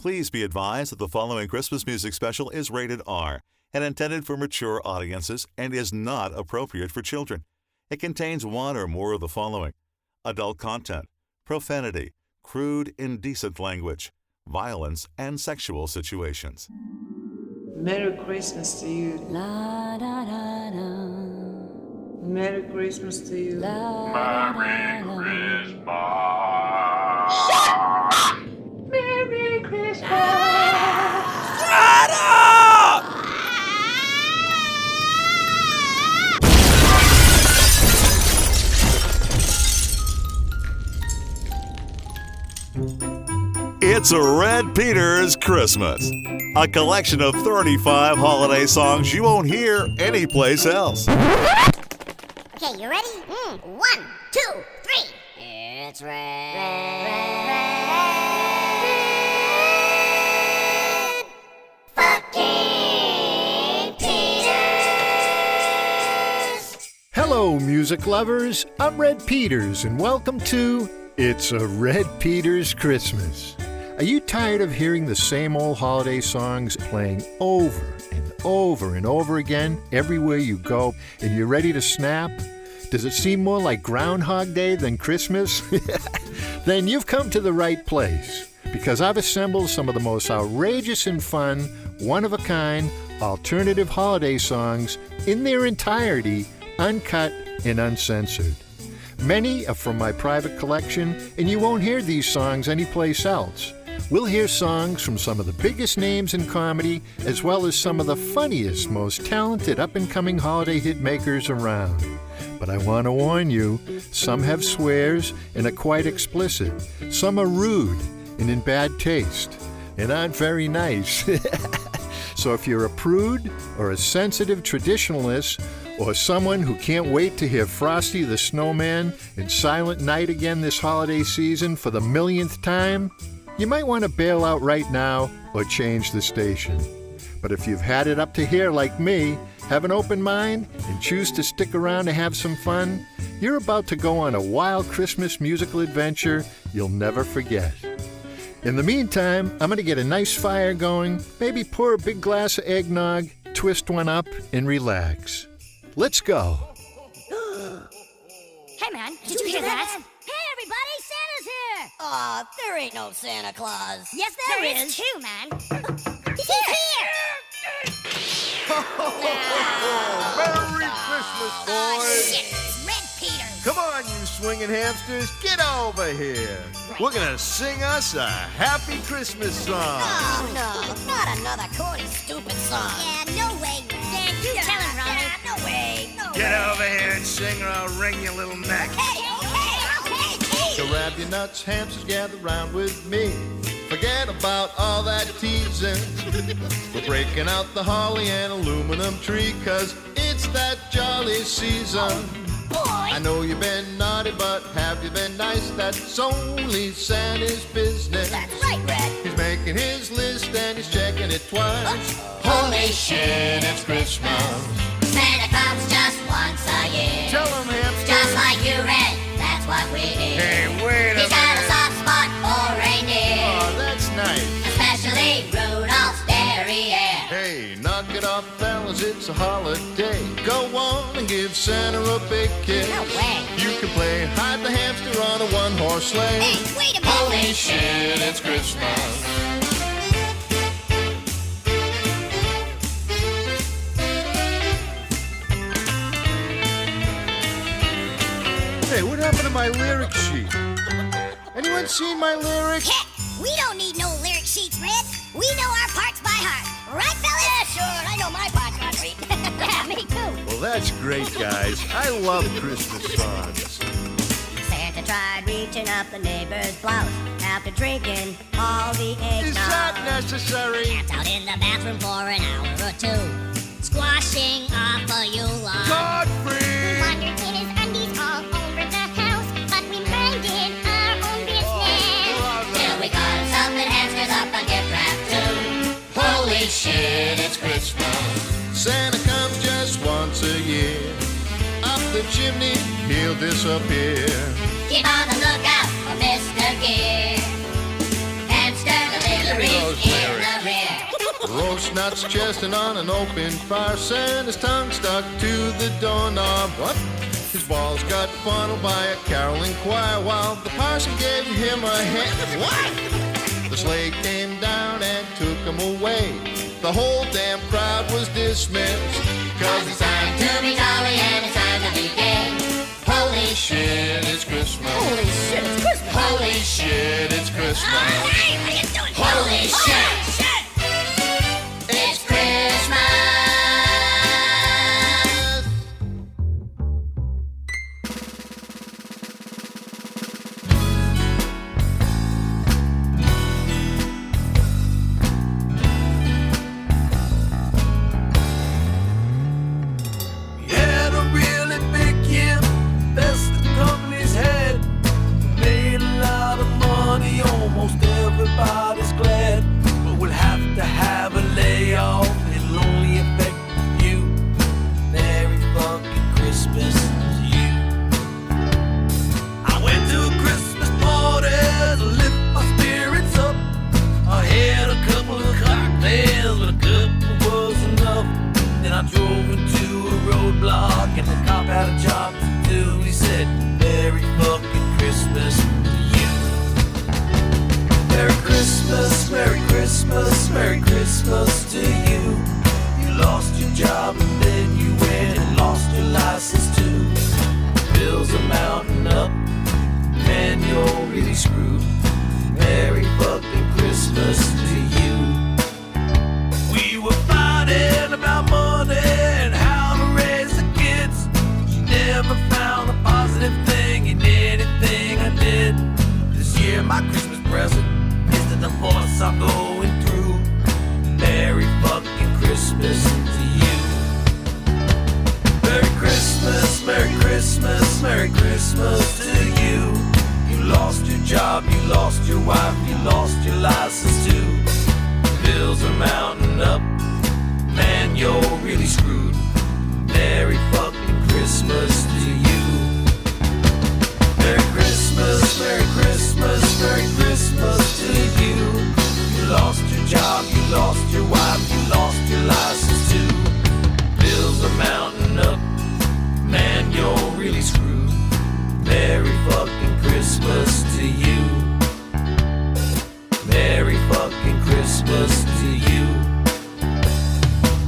Please be advised that the following Christmas music special is rated R and intended for mature audiences and is not appropriate for children. It contains one or more of the following: adult content, profanity, crude, indecent language, violence, and sexual situations. Merry Christmas to you. La da da da. Merry Christmas to you. Merry Christmas. Merry Christmas. Shut up! It's Red Peter's Christmas, a collection of 35 holiday songs you won't hear anyplace else. Okay, you ready? 1, 2, 3. It's Red fucking Peters. Hello, music lovers. I'm Red Peters, and welcome to It's a Red Peters Christmas. Are you tired of hearing the same old holiday songs playing over and over and over again everywhere you go, and you're ready to snap? Does it seem more like Groundhog Day than Christmas? Then you've come to the right place, because I've assembled some of the most outrageous and fun, one-of-a-kind, alternative holiday songs in their entirety, uncut and uncensored. Many are from my private collection, and you won't hear these songs anyplace else. We'll hear songs from some of the biggest names in comedy, as well as some of the funniest, most talented up-and-coming holiday hit makers around. But I want to warn you, some have swears and are quite explicit. Some are rude and in bad taste and aren't very nice. So if you're a prude or a sensitive traditionalist, or someone who can't wait to hear Frosty the Snowman and Silent Night again this holiday season for the millionth time, you might want to bail out right now or change the station. But if you've had it up to here like me, have an open mind, and choose to stick around to have some fun, you're about to go on a wild Christmas musical adventure you'll never forget. In the meantime, I'm going to get a nice fire going, maybe pour a big glass of eggnog, twist one up, and relax. Let's go. Hey, man, did you hear that? Hey, everybody, Santa's here. Aw, there ain't no Santa Claus. Yes, there is. Too, man. He's here. Merry Christmas, boys! Shit, it's Red Peter. Come on, you swinging hamsters, get over here. We're gonna sing us a happy Christmas song. Oh, no, not another corny, stupid song. Yeah, no way. Dan, you tell him, Ronnie. No way, no Get way. over here and sing or I'll wring your little neck. Okay. So grab your nuts, hamsters, gather round with me. Forget about all that teasing. We're breaking out the holly and aluminum tree, 'cause it's that jolly season. I know you've been naughty, but have you been nice? That's only Santa's business. That's right, Red. He's making his list and he's checking it twice. Holy shit, it's Christmas. Santa comes just once a year. Tell him, hamster. Just like you, Red. That's what we hear. Hey, wait a He's got a minute. soft spot for reindeer. Oh, that's nice. Especially Rudolph's derriere. Hey, knock it off, fellas, it's a holiday. Go on and give Santa a big kiss. No way. You can play hide the hamster on a one-horse sleigh. Hey, wait a minute. Holy shit, it's Christmas. Hey, what happened to my lyric sheet? Anyone seen my lyrics? Heck, we don't need no lyric sheets, Red. We know our parts by heart. Right, fellas? Yeah, sure, I know my parts, Rodri. Yeah, me too. Well, that's great, guys. I love Christmas songs. Santa tried reaching up the neighbor's blouse after drinking all the eggnog. Is that necessary? Camped out in the bathroom for an hour or two, squashing off a Yule log. Godfrey! Wandered in his undies all over the house, but we minded our own business. Till we caught him something, hamsters up a gift wrap too. Holy shit, it's Christmas. Santa comes just once a year. Up the chimney, he'll disappear. Keep on the lookout for Mr. Gear. Hamster deliveries roast nuts, chestnut on an open fire. Santa's tongue stuck to the doorknob. What? His walls got funneled by a caroling choir while the parson gave him a hand. What? The sleigh came down and took him away. The whole damn crowd was dismissed. 'Cause it's time to be jolly and it's time to be gay. Holy shit, it's Christmas. Holy shit, it's Christmas. Holy shit, it's Christmas. Hey, what are you doing? Holy shit. It's Christmas. We had a really big year, best the company's had. Made a lot of money, almost everybody's glad. But we'll have to have a layoff, it'll only affect you. Merry fucking Christmas to you. I went to a Christmas party to lift my spirits up. I had a couple of cocktails, but a couple was enough. Then I drove into a roadblock and the cop had a job to do. He said, Merry fucking Christmas to you. Merry Christmas, Merry Christmas, Merry Christmas to you. You lost your job and then you went and lost your license too. Bills are mounting up and you're really screwed. Merry fucking Christmas to you. We were fighting about money and how to raise the kids. She never found a positive thing in anything I did. This year my Christmas present is the divorce I'm going through. Merry fucking Christmas to you. Merry Christmas, Merry Christmas, Merry Christmas to you. You lost your job, you lost your wife, you lost your license too. Bills are mounting up, man, you're really screwed. Merry fucking Christmas to you. Merry Christmas, Merry Christmas, Merry Christmas to you. You lost your job, you lost your wife, you lost your license too. Bills are mounting up, man, you're really screwed. Merry fucking Christmas to you. Merry fucking Christmas to you.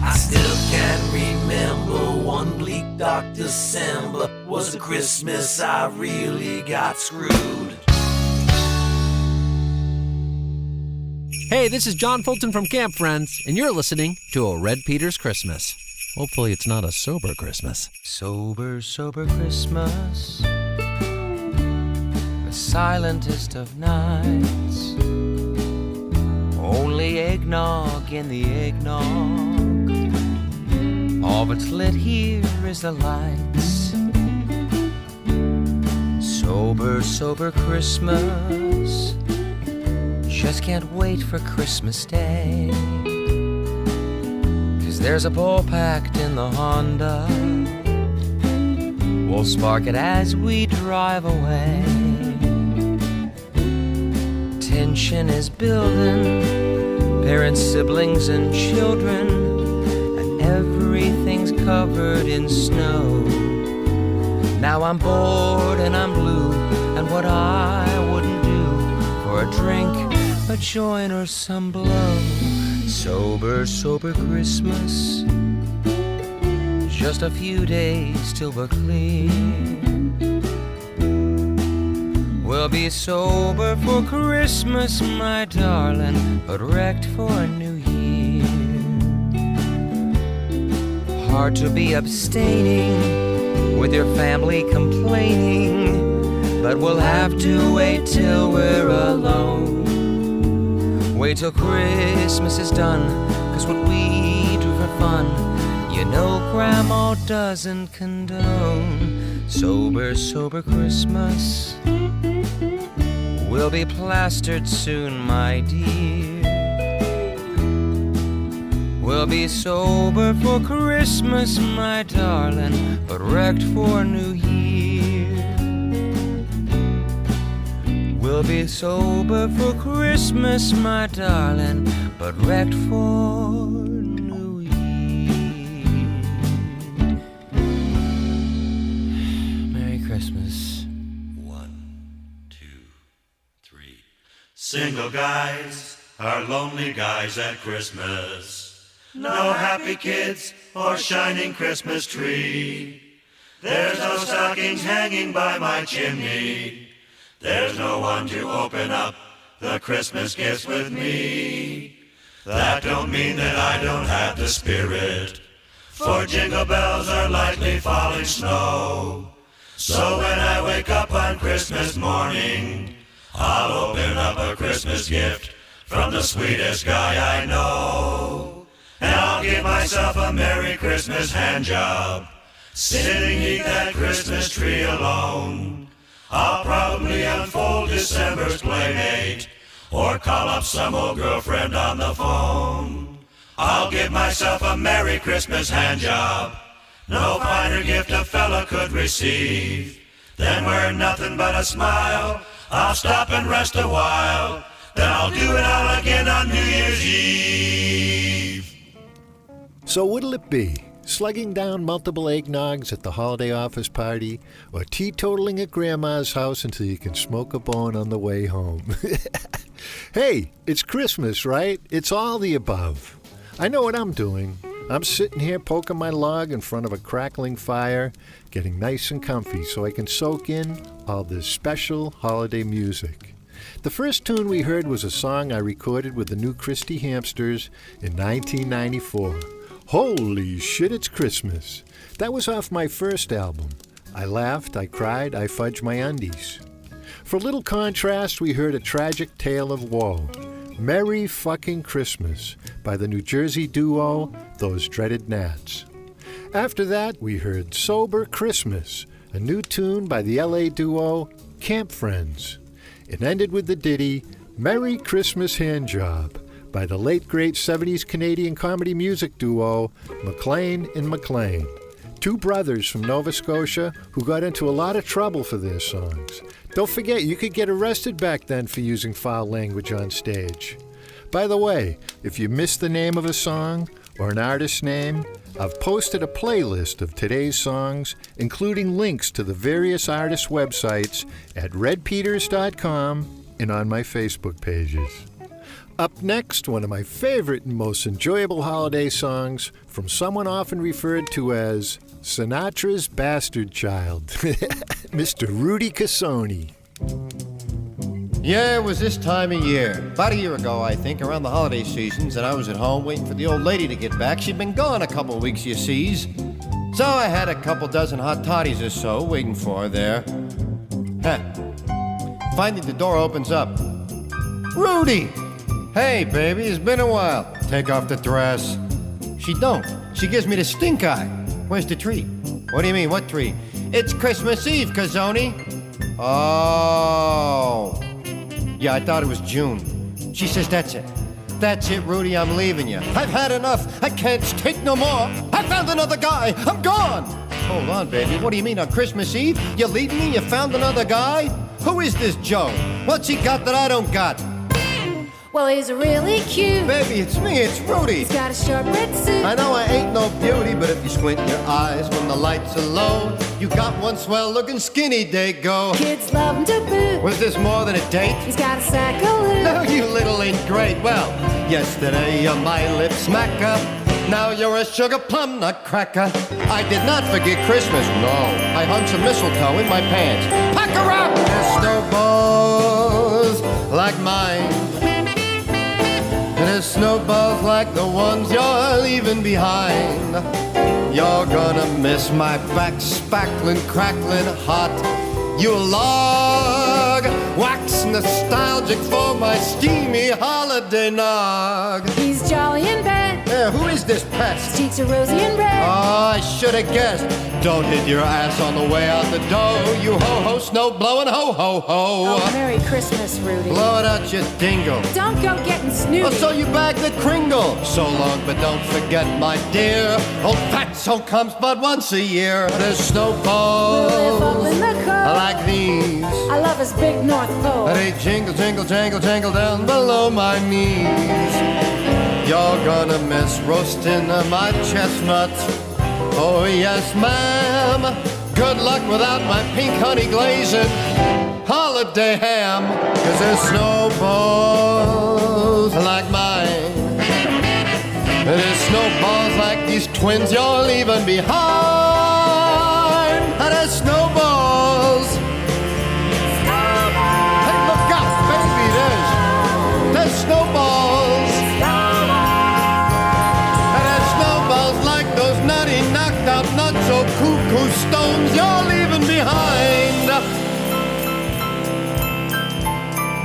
I still can remember one bleak dark December was a Christmas I really got screwed. Hey, this is John Fulton from Camp Friends, and you're listening to A Red Peter's Christmas. Hopefully it's not a sober Christmas. Sober, sober Christmas, the silentest of nights. Only eggnog in the eggnog. All that's lit here is the lights. Sober, sober Christmas, just can't wait for Christmas Day. 'Cause there's a ball packed in the Honda. We'll spark it as we drive away. Tension is building, parents, siblings, and children, and everything's covered in snow. Now I'm bored and I'm blue, and what I wouldn't do for a drink, a joint, or some blow. Sober, sober Christmas, just a few days till we're clean. We'll be sober for Christmas, my darling, but wrecked for New Year. Hard to be abstaining with your family complaining, but we'll have to wait till we're alone. Wait till Christmas is done, 'cause what we do for fun, you know Grandma doesn't condone. Sober, sober Christmas, we'll be plastered soon, my dear. We'll be sober for Christmas, my darling, but wrecked for New Year. We'll be sober for Christmas, my darling, but wrecked for New Year. Merry Christmas. 1, 2, 3. Single guys are lonely guys at Christmas. No happy kids or shining Christmas tree. There's no stockings hanging by my chimney. There's no one to open up the Christmas gifts with me. That don't mean that I don't have the spirit, for jingle bells are lightly falling snow. So when I wake up on Christmas morning, I'll open up a Christmas gift from the sweetest guy I know. And I'll give myself a Merry Christmas hand job, sitting neath that Christmas tree alone. I'll probably unfold December's playmate, or call up some old girlfriend on the phone. I'll give myself a Merry Christmas hand job, no finer gift a fella could receive than wearing nothing but a smile. I'll stop and rest a while, then I'll do it all again on New Year's Eve. So what'll it be? Slugging down multiple eggnogs at the holiday office party, or teetotaling at Grandma's house until you can smoke a bone on the way home? Hey, it's Christmas, right? It's all the above. I know what I'm doing. I'm sitting here poking my log in front of a crackling fire, getting nice and comfy so I can soak in all this special holiday music. The first tune we heard was a song I recorded with the New Christie Hamsters in 1994. Holy shit, it's Christmas. That was off my first album. I laughed, I cried, I fudged my undies. For a little contrast, we heard a tragic tale of woe. Merry fucking Christmas by the New Jersey duo Those Dreaded Gnats. After that, we heard Sober Christmas, a new tune by the LA duo Camp Friends. It ended with the ditty Merry Christmas Handjob by the late great 70s Canadian comedy music duo McLean and McLean, two brothers from Nova Scotia who got into a lot of trouble for their songs. Don't forget, you could get arrested back then for using foul language on stage. By the way, if you missed the name of a song or an artist's name, I've posted a playlist of today's songs, including links to the various artists' websites at redpeters.com and on my Facebook pages. Up next, one of my favorite and most enjoyable holiday songs from someone often referred to as Sinatra's bastard child, Mr. Rudy Cassoni. Yeah, it was this time of year. About a year ago, I think, around the holiday seasons, and I was at home waiting for the old lady to get back. She'd been gone a couple of weeks, you sees. So I had a couple dozen hot toddies or so waiting for her there. Finally, the door opens up. Rudy! Hey, baby, it's been a while. Take off the dress. She don't. She gives me the stink eye. Where's the tree? What do you mean, what tree? It's Christmas Eve, Cazzoni. Oh. Yeah, I thought it was June. She says, that's it. That's it, Rudy, I'm leaving you. I've had enough. I can't take no more. I found another guy. I'm gone. Hold on, baby. What do you mean, on Christmas Eve? You're leaving me? You found another guy? Who is this Joe? What's he got that I don't got? Well, he's really cute. Baby, it's me, it's Rudy. He's got a short red suit. I know I ain't no beauty, but if you squint your eyes when the lights are low, you got one swell-looking skinny Dago. Kids love him to boot. Was this more than a date? He's got a sack of loot. No, you little ingrate. Well, yesterday you're my lip smacker. Now you're a sugar plum nutcracker. I did not forget Christmas, no. I hung some mistletoe in my pants. Pack her up! There's snowballs like mine. There's snowballs like the ones you're leaving behind. You're gonna miss my back spackling, crackling hot. You log wax nostalgic for my steamy holiday nog. He's jolly in bed. Yeah, who is this pest? His cheeks are rosy and red. Oh, I should have guessed. Don't hit your ass on the way out the door. You ho-ho, snow blowing ho-ho-ho. Oh, Merry Christmas, Rudy. Blow it out, you dingle. Don't go getting snooty. Oh, so you bagged the Kringle. So long, but don't forget, my dear, old fatso comes but once a year. There's snowballs We'll live up in the cold. like these. I love his big North Pole. They jingle, jingle, jangle, jangle down below my knees. you're gonna miss roasting my chestnuts. Oh yes, ma'am. Good luck without my pink honey glazing holiday ham. 'Cause there's snowballs like mine. There's snowballs like these twins you're leaving behind. And there's snowballs. Hey, look out, baby, there's snowballs. And there's snowballs like those nutty, knocked out, not so cuckoo stones you're leaving behind.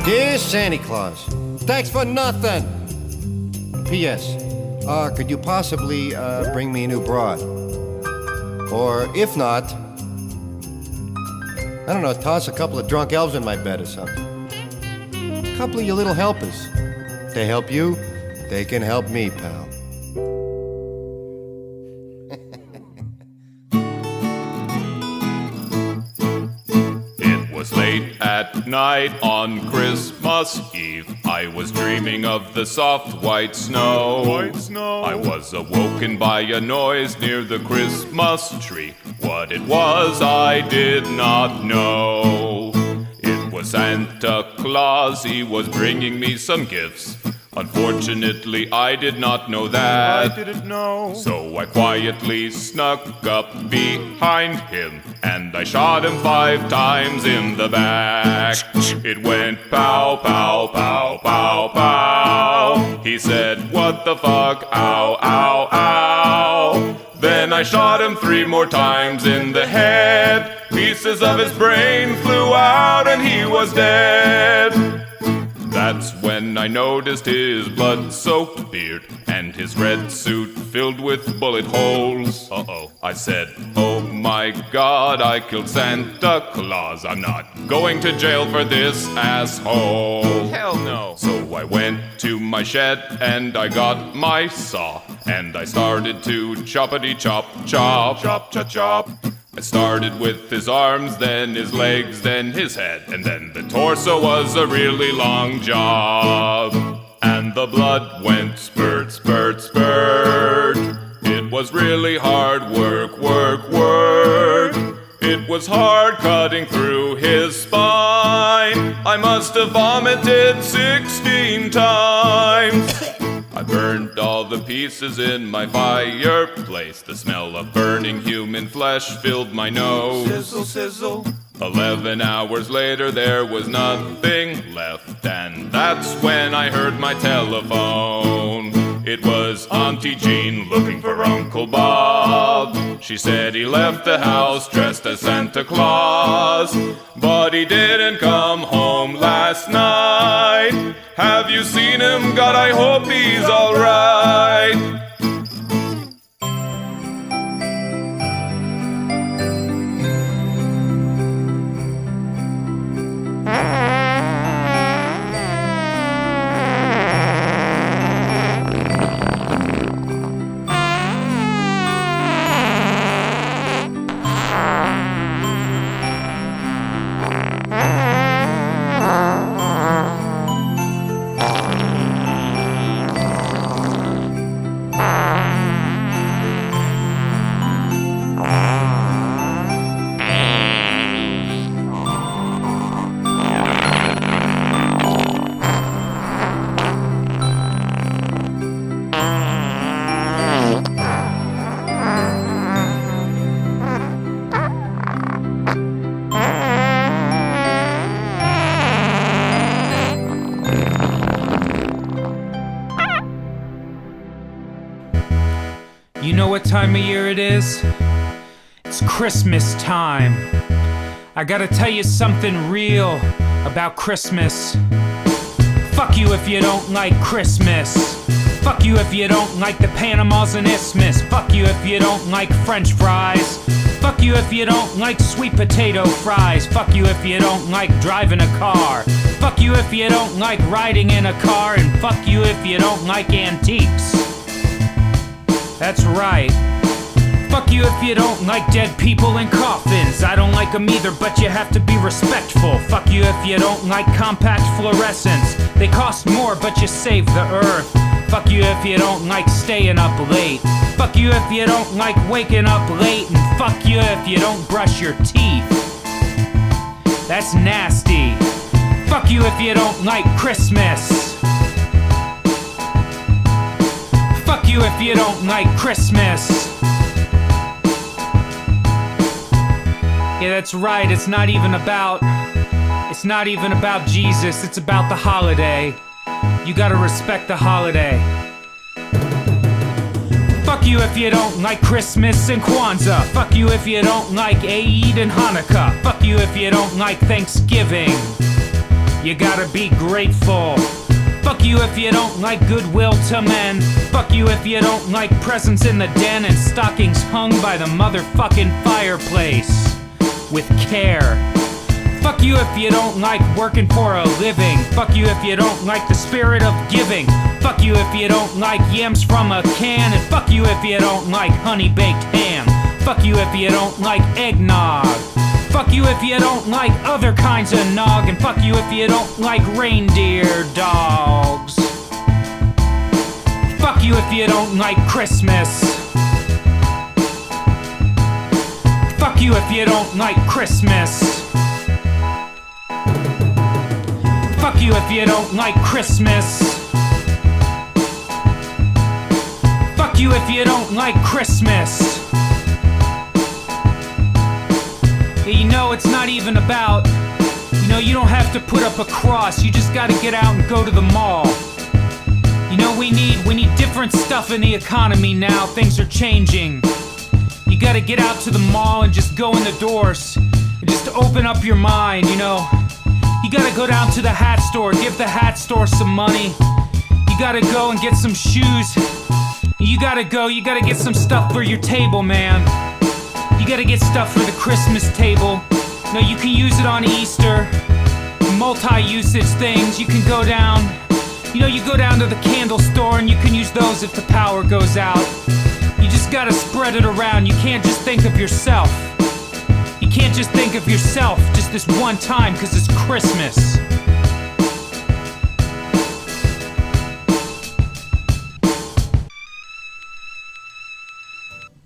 Dear Santa Claus, thanks for nothing. P.S. Could you possibly bring me a new broad? Or if not, I don't know, toss a couple of drunk elves in my bed or something. A couple of your little helpers. They help you, they can help me, pal. It was late at night on Christmas Eve. I was dreaming of the soft white snow. I was awoken by a noise near the Christmas tree. What it was, I did not know. It was Santa Claus, he was bringing me some gifts. Unfortunately, I did not know that. I didn't know. So I quietly snuck up behind him, and I shot him 5 times in the back. It went pow, pow, pow, pow, pow. He said, what the fuck, ow, ow, ow. Then I shot him 3 more times in the head. Pieces of his brain flew out and he was dead. That's when I noticed his blood-soaked beard and his red suit filled with bullet holes. Uh-oh. I said, oh my God, I killed Santa Claus. I'm not going to jail for this asshole. Hell no. So I went to my shed and I got my saw and I started to choppity-chop, chop, chop, chop, chop. I started with his arms, then his legs, then his head, and then the torso was a really long job. And the blood went spurt, spurt, spurt. It was really hard work, work, work. It was hard cutting through his spine. I must have vomited 16 times. I burned all the pieces in my fireplace. The smell of burning human flesh filled my nose. Sizzle, sizzle. 11 hours later there was nothing left, and that's when I heard my telephone. It was Auntie Jean looking for Uncle Bob. She said he left the house dressed as Santa Claus, but he didn't come home last night. Have you seen him? God, I hope he's alright. You know what time of year it is? It's Christmas time. I gotta tell you something real about Christmas. Fuck you if you don't like Christmas. Fuck you if you don't like the Panamas and Isthmus. Fuck you if you don't like French fries. Fuck you if you don't like sweet potato fries. Fuck you if you don't like driving a car. Fuck you if you don't like riding in a car. And fuck you if you don't like antiques. That's right. Fuck you if you don't like dead people in coffins. I don't like them either, but you have to be respectful. Fuck you if you don't like compact fluorescents. They cost more, but you save the earth. Fuck you if you don't like staying up late. Fuck you if you don't like waking up late. And fuck you if you don't brush your teeth. That's nasty. Fuck you if you don't like Christmas. Fuck you if you don't like Christmas. Yeah, that's right, it's not even about Jesus, it's about the holiday. You gotta respect the holiday. Fuck you if you don't like Christmas and Kwanzaa. Fuck you if you don't like Eid and Hanukkah. Fuck you if you don't like Thanksgiving. You gotta be grateful. Fuck you if you don't like goodwill to men. Fuck you if you don't like presents in the den and stockings hung by the motherfucking fireplace with care. Fuck you if you don't like working for a living. Fuck you if you don't like the spirit of giving. Fuck you if you don't like yams from a can. And fuck you if you don't like honey-baked ham. Fuck you if you don't like eggnog. Fuck you if you don't like other kinds of nog. And fuck you if you don't like reindeer dogs. Fuck you if you don't like Christmas. Fuck you if you don't like Christmas. Fuck you if you don't like Christmas. Fuck you if you don't like Christmas. You know, it's not even about, you don't have to put up a cross. You just gotta get out and go to the mall. You know, we need different stuff in the economy now. Things are changing. You gotta get out to the mall and just go in the doors and just open up your mind, You gotta go down to the hat store, give the hat store some money. You gotta go and get some shoes. You gotta get some stuff for your table, man. You gotta get stuff for the Christmas table. You can use it on Easter. Multi-usage things. You can go down, you go down to the candle store and you can use those if the power goes out. You just gotta spread it around. You can't just think of yourself. You can't just think of yourself just this one time because it's Christmas.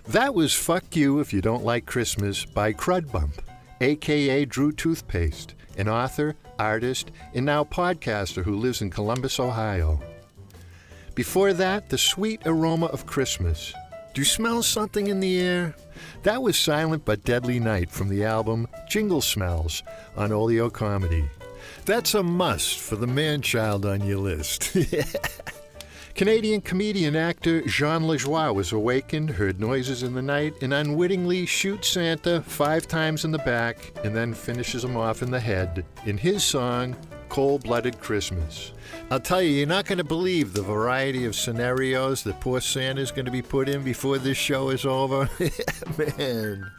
That was Fuck You If You Don't Like Christmas by Crudbump, a.k.a. Drew Toothpaste, an author, artist, and now podcaster who lives in Columbus, Ohio. Before that, The Sweet Aroma of Christmas. Do you smell something in the air? That was Silent But Deadly Night from the album Jingle Smells on Oleo Comedy. That's a must for the man-child on your list. Canadian comedian actor Jean Lajoie was awakened, heard noises in the night, and unwittingly shoots Santa 5 times in the back and then finishes him off in the head in his song, Cold-Blooded Christmas. I'll tell you, you're not going to believe the variety of scenarios that poor Santa's going to be put in before this show is over. Man.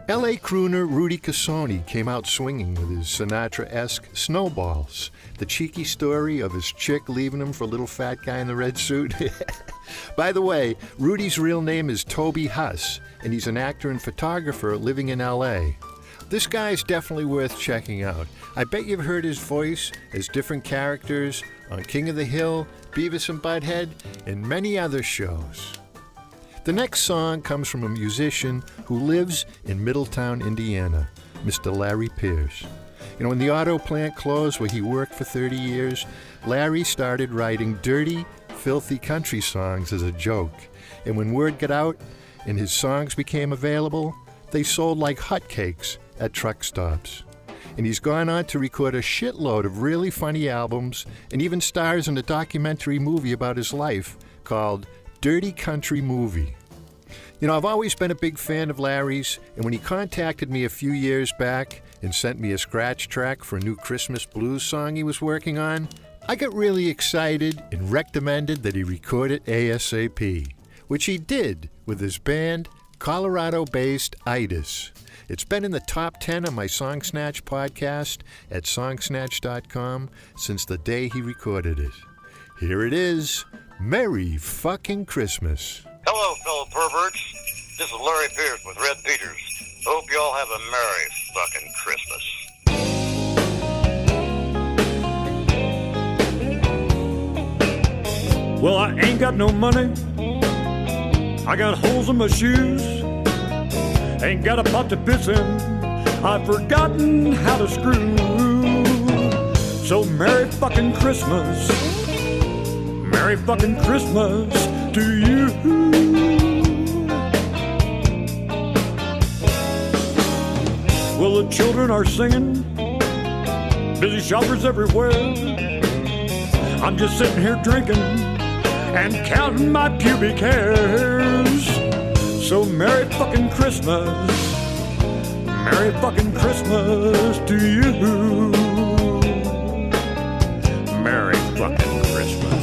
L.A. crooner Rudy Cassoni came out swinging with his Sinatra-esque Snowballs, the cheeky story of his chick leaving him for a little fat guy in the red suit. By the way, Rudy's real name is Toby Huss, and he's an actor and photographer living in L.A. This guy's definitely worth checking out. I bet you've heard his voice as different characters on King of the Hill, Beavis and Butthead, and many other shows. The next song comes from a musician who lives in Middletown, Indiana, Mr. Larry Pierce. When the auto plant closed where he worked for 30 years, Larry started writing dirty, filthy country songs as a joke. And when word got out and his songs became available, they sold like hotcakes at truck stops. And he's gone on to record a shitload of really funny albums and even stars in a documentary movie about his life called Dirty Country Movie. I've always been a big fan of Larry's, and when he contacted me a few years back and sent me a scratch track for a new Christmas blues song he was working on, I got really excited and recommended that he record it ASAP, which he did with his band, Colorado-based Itis. It's been in the top 10 of my Song Snatch podcast at songsnatch.com since the day he recorded it. Here it is. Merry fucking Christmas. Hello, fellow perverts. This is Larry Pierce with Red Peters. Hope y'all have a merry fucking Christmas. Well, I ain't got no money. I got holes in my shoes. Ain't got a pot to piss in. I've forgotten how to screw. So Merry fucking Christmas. Merry fucking Christmas to you. Well, the children are singing. Busy shoppers everywhere. I'm just sitting here drinking and counting my pubic hairs. So Merry fucking Christmas. Merry fucking Christmas to you. Merry fucking Christmas.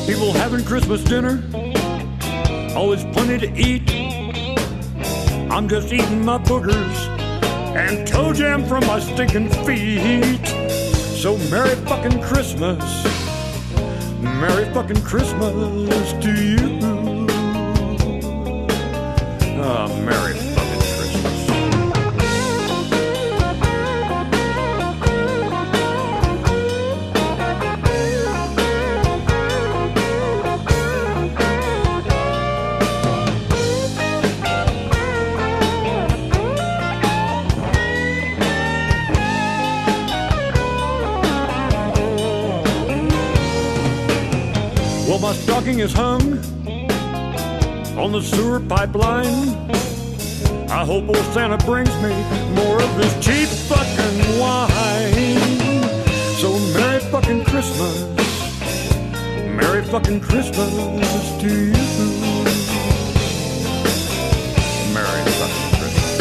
People having Christmas dinner, always plenty to eat. I'm just eating my boogers and toe jam from my stinking feet. So Merry fucking Christmas. Merry fucking Christmas to you. Merry fucking Christmas. Well, my stocking is hung on the sewer pipeline. I hope old Santa brings me more of this cheap fucking wine. So Merry fucking Christmas. Merry fucking Christmas to you. Merry fucking Christmas.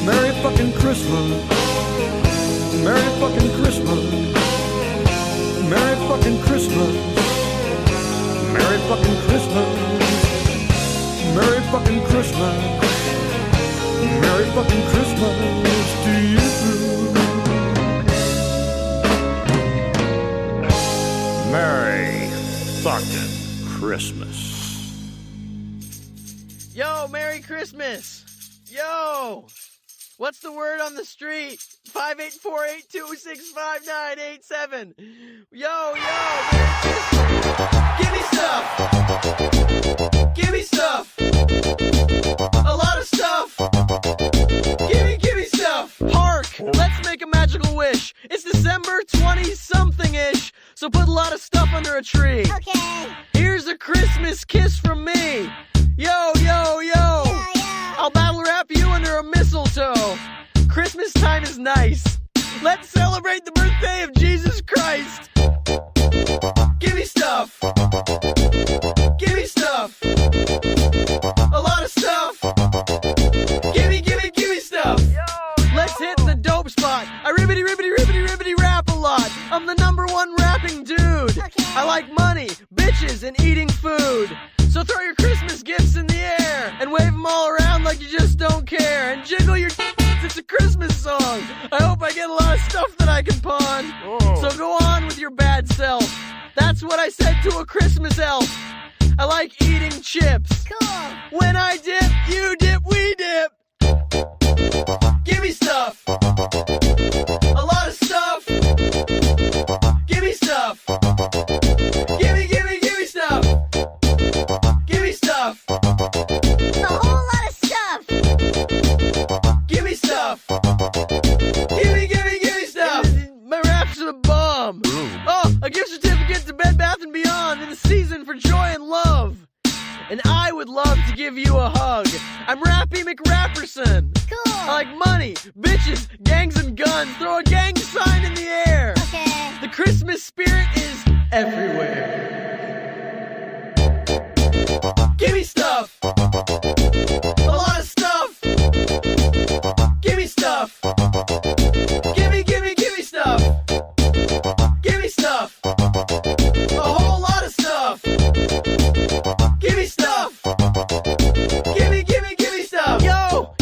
Merry fucking Christmas. Merry fucking Christmas. Merry fucking Christmas. Merry fucking Christmas. Merry fucking Christmas. Merry fucking Christmas to you. Merry fucking Christmas. Yo, Merry Christmas. Yo. What's the word on the street? 584826597. Yo, Merry Christmas. Give me stuff. Give me stuff. A lot of stuff. Give me stuff. Hark, let's make a magical wish. It's December 20-something-ish, so put a lot of stuff under a tree. Okay. Here's a Christmas kiss from me. Yo. I'll battle wrap you under a mistletoe. Christmas time is nice. Let's celebrate the birthday of Jesus Christ. Give me stuff. Give me stuff. A lot of stuff. Give me stuff. Let's hit the dope spot. I ribbity rap a lot. I'm the #1 rapping dude. Okay. I like money, bitches, and eating food. So throw your Christmas gifts in the air and wave them all around like you just don't care. And jiggle your it's a Christmas song. I hope I get a lot of stuff that I can pawn. So go on with your bad self. That's what I said to a Christmas elf. I like eating chips. Cool. When I dip, you dip, we dip. Give me stuff. A lot of stuff. Give me stuff. Give me stuff. Give me stuff. A whole lot of stuff. Give me stuff. Give me stuff. My raps are a bomb. Oh, a gift certificate to Bed Bath & Beyond in the season for joy and love. And I would love to give you a hug. I'm Rappy McRapperson. Cool. I like money, bitches, gangs, and guns. Throw a gang sign in the air. Okay. The Christmas spirit is everywhere. Give me stuff. A lot of stuff. Give me stuff. Give me stuff. Give me stuff. A whole lot of stuff. Give me stuff. Give me stuff. Yo.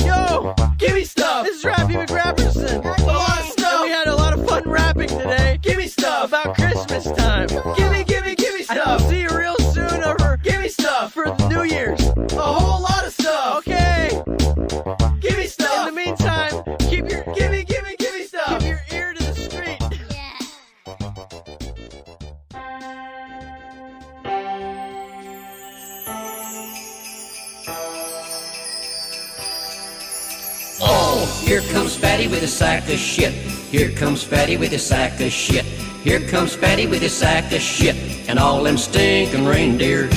Oh, here comes Fatty with a sack of shit. Here comes Fatty with a sack of shit. Here comes Fatty with a sack of shit and all them stinking reindeer.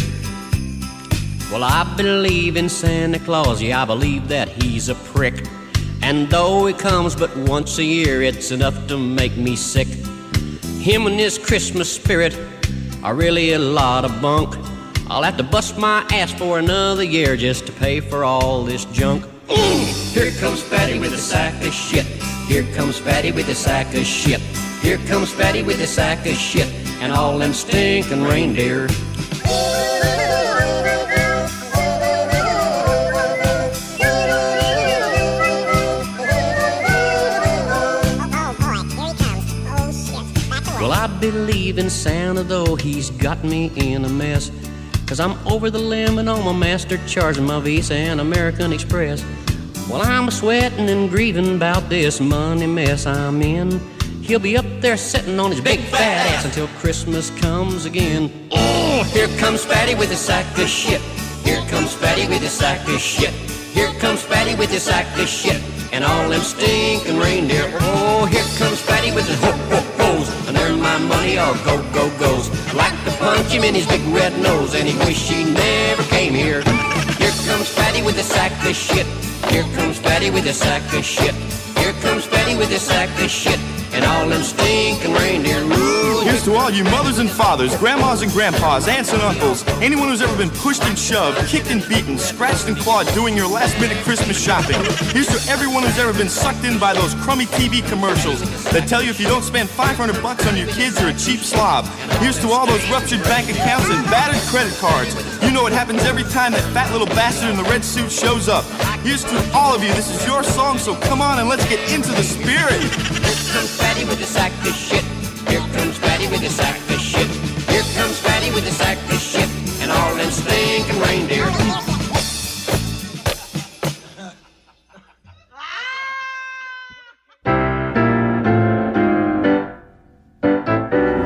Well, I believe in Santa Claus, yeah, I believe that he's a prick. And though he comes but once a year, it's enough to make me sick. Him and his Christmas spirit are really a lot of bunk. I'll have to bust my ass for another year just to pay for all this junk. Here comes Fatty with a sack of shit. Here comes Fatty with a sack of shit. Here comes Fatty with a sack of shit and all them stinking reindeer. Well, I believe in Santa, though he's got me in a mess. 'Cause I'm over the limit on my MasterCharge and my Visa and American Express. Well, I'm sweating and grieving about this money mess I'm in. He'll be up there sitting on his big fat ass until Christmas comes again. Oh, here comes Fatty with a sack of shit. Here comes Fatty with a sack of shit. Here comes Fatty with a sack of shit and all them stinking reindeer. Oh, here comes Fatty with his ho-ho-hos, and there my money all goes. Like to punch him in his big red nose, and he wish he never came here. Here comes Fatty with a sack of shit. Here comes Fatty with a sack of shit. Here comes Fatty with a sack of shit and all them stinking reindeer. Ooh, here's to all you mothers and fathers, grandmas and grandpas, aunts and uncles, anyone who's ever been pushed and shoved, kicked and beaten, scratched and clawed doing your last-minute Christmas shopping. Here's to everyone who's ever been sucked in by those crummy TV commercials that tell you if you don't spend $500 on your kids, you're a cheap slob. Here's to all those ruptured bank accounts and battered credit cards. You know it happens every time that fat little bastard in the red suit shows up. Here's to all of you. This is your song, so come on and let's get into the spirit. Here comes Fatty with a sack of shit. Here comes Fatty with a sack of shit. Here comes Fatty with a sack of shit and all them stinking reindeer.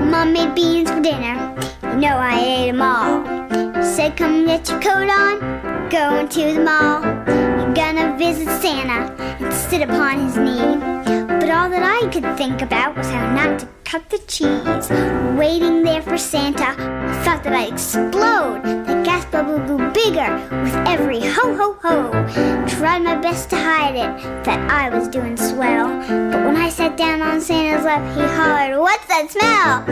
Mom made beans for dinner. You know I ate them all. Said come get your coat on, going to the mall. You're gonna visit Santa and sit upon his knee. But all that I could think about was how not to cut the cheese. Waiting there for Santa, I thought that I'd explode. The gas bubble grew bigger with every ho-ho-ho. Tried my best to hide it, that I was doing swell. But when I sat down on Santa's lap, he hollered, "What's that smell?"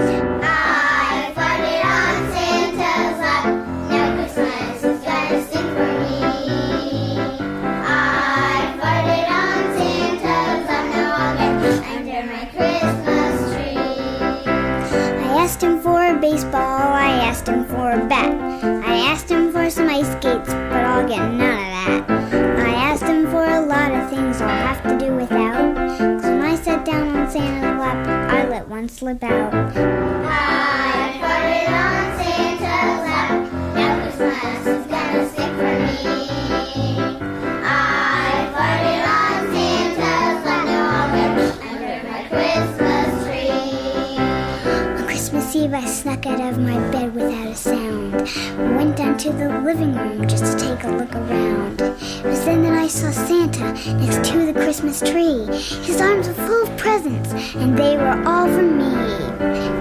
I farted on Santa's lap. Now Christmas is gonna sing for me. I farted on Santa's lap. Now I'll get under my Christmas tree. I asked him for a baseball, I asked him for a bat. I asked him for some ice skates, but I'll get none of that. I asked him for a lot of things I'll have to do without. 'Cause when I sat down on Santa's lap, I let one slip out. I farted on Santa's lap. Now Christmas is gonna stick for me. I farted on Santa's lap. Now I'll get under my Christmas tree. On Christmas Eve, I snuck out of my bed without a sound. Went down to the living room just to take a look around. It was then that I saw Santa next to the Christmas tree. His arms were full of presents, and they were all for me.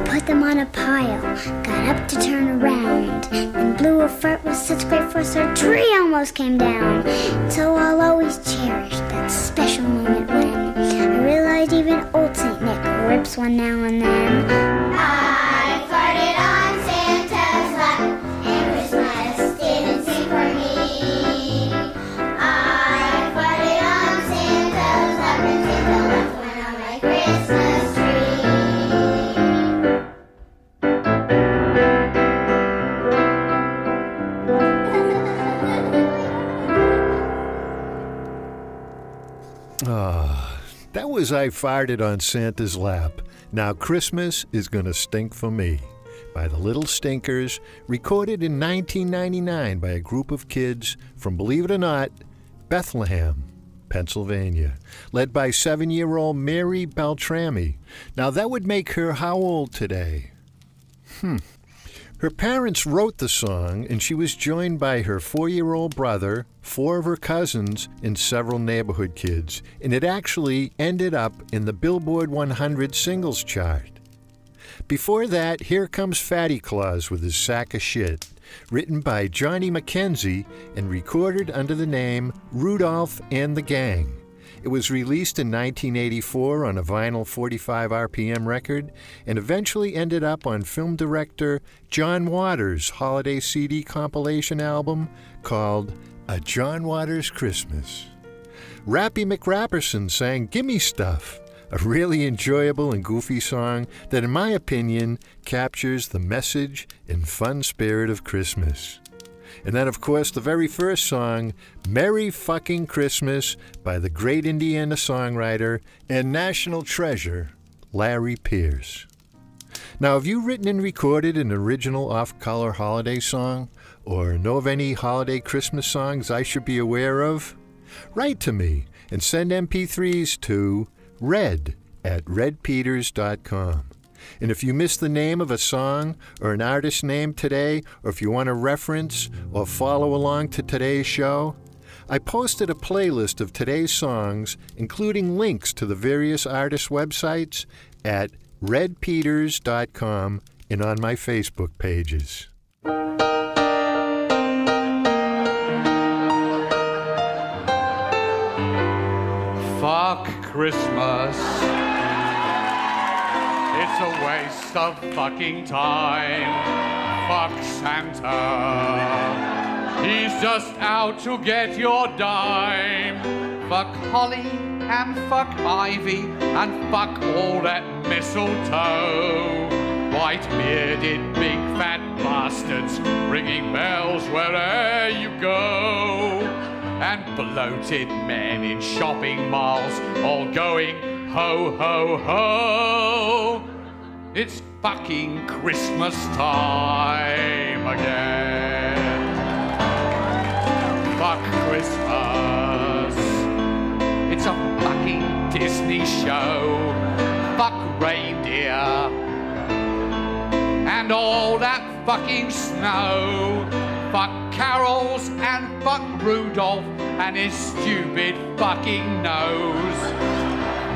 Put them on a pile, got up to turn around, and blew a fart with such great force our tree almost came down. So I'll always cherish that special moment when I realized even old Saint Nick rips one now and then. I farted on Santa's lap, and Christmas didn't sing for me. I farted on Santa's lap, and Santa left one on my Christmas tree. That was I Farted on Santa's Lap. Now Christmas is Gonna Stink for Me by the Little Stinkers, recorded in 1999 by a group of kids from, believe it or not, Bethlehem, Pennsylvania, led by 7-year-old Mary Beltrami. Now that would make her how old today? Her parents wrote the song, and she was joined by her 4-year-old brother, 4 of her cousins, and several neighborhood kids, and it actually ended up in the Billboard 100 singles chart. Before that, Here Comes Fatty Claus with His Sack of Shit, written by Johnny Mackenzie and recorded under the name Rudolph and the Gang. It was released in 1984 on a vinyl 45 RPM record and eventually ended up on film director John Waters' holiday CD compilation album called A John Waters Christmas. Rappy McRapperson sang Gimme Stuff, a really enjoyable and goofy song that, in my opinion, captures the message and fun spirit of Christmas. And then, of course, the very first song, Merry Fucking Christmas, by the great Indiana songwriter and national treasure, Larry Pierce. Now, have you written and recorded an original off-color holiday song, or know of any holiday Christmas songs I should be aware of? Write to me and send MP3s to red@redpeters.com. And if you missed the name of a song or an artist name today, or if you want to reference or follow along to today's show, I posted a playlist of today's songs, including links to the various artists' websites, at redpeters.com and on my Facebook pages. Fuck Christmas. It's a waste of fucking time. Fuck Santa. He's just out to get your dime. Fuck holly and fuck ivy and fuck all that mistletoe. White-bearded big fat bastards ringing bells wherever you go. And bloated men in shopping malls all going ho, ho, ho. It's fucking Christmas time again. Fuck Christmas. It's a fucking Disney show. Fuck reindeer. And all that fucking snow. Fuck carols and fuck Rudolph and his stupid fucking nose.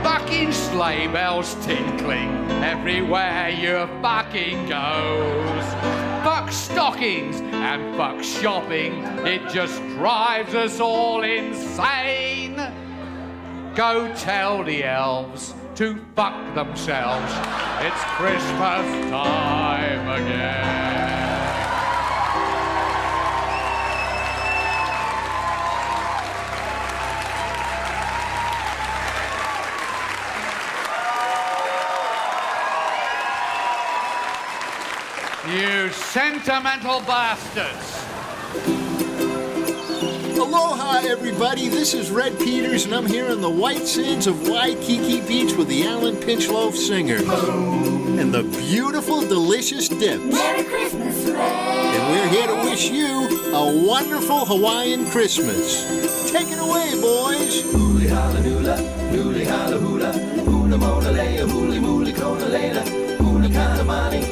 Fucking sleigh bells tinkling everywhere you fucking goes. Fuck stockings and fuck shopping, it just drives us all insane. Go tell the elves to fuck themselves, it's Christmas time again. You sentimental bastards. Aloha, everybody. This is Red Peters, and I'm here on the white sands of Waikiki Beach with the Alan Pinchloaf Singers. And the beautiful, delicious Dips. Merry Christmas, Red. And we're here to wish you a wonderful Hawaiian Christmas. Take it away, boys. Hooly holla noola, nooly holla hoola, hoola mona lea, hooly mooly kona lena, hoola kana mani.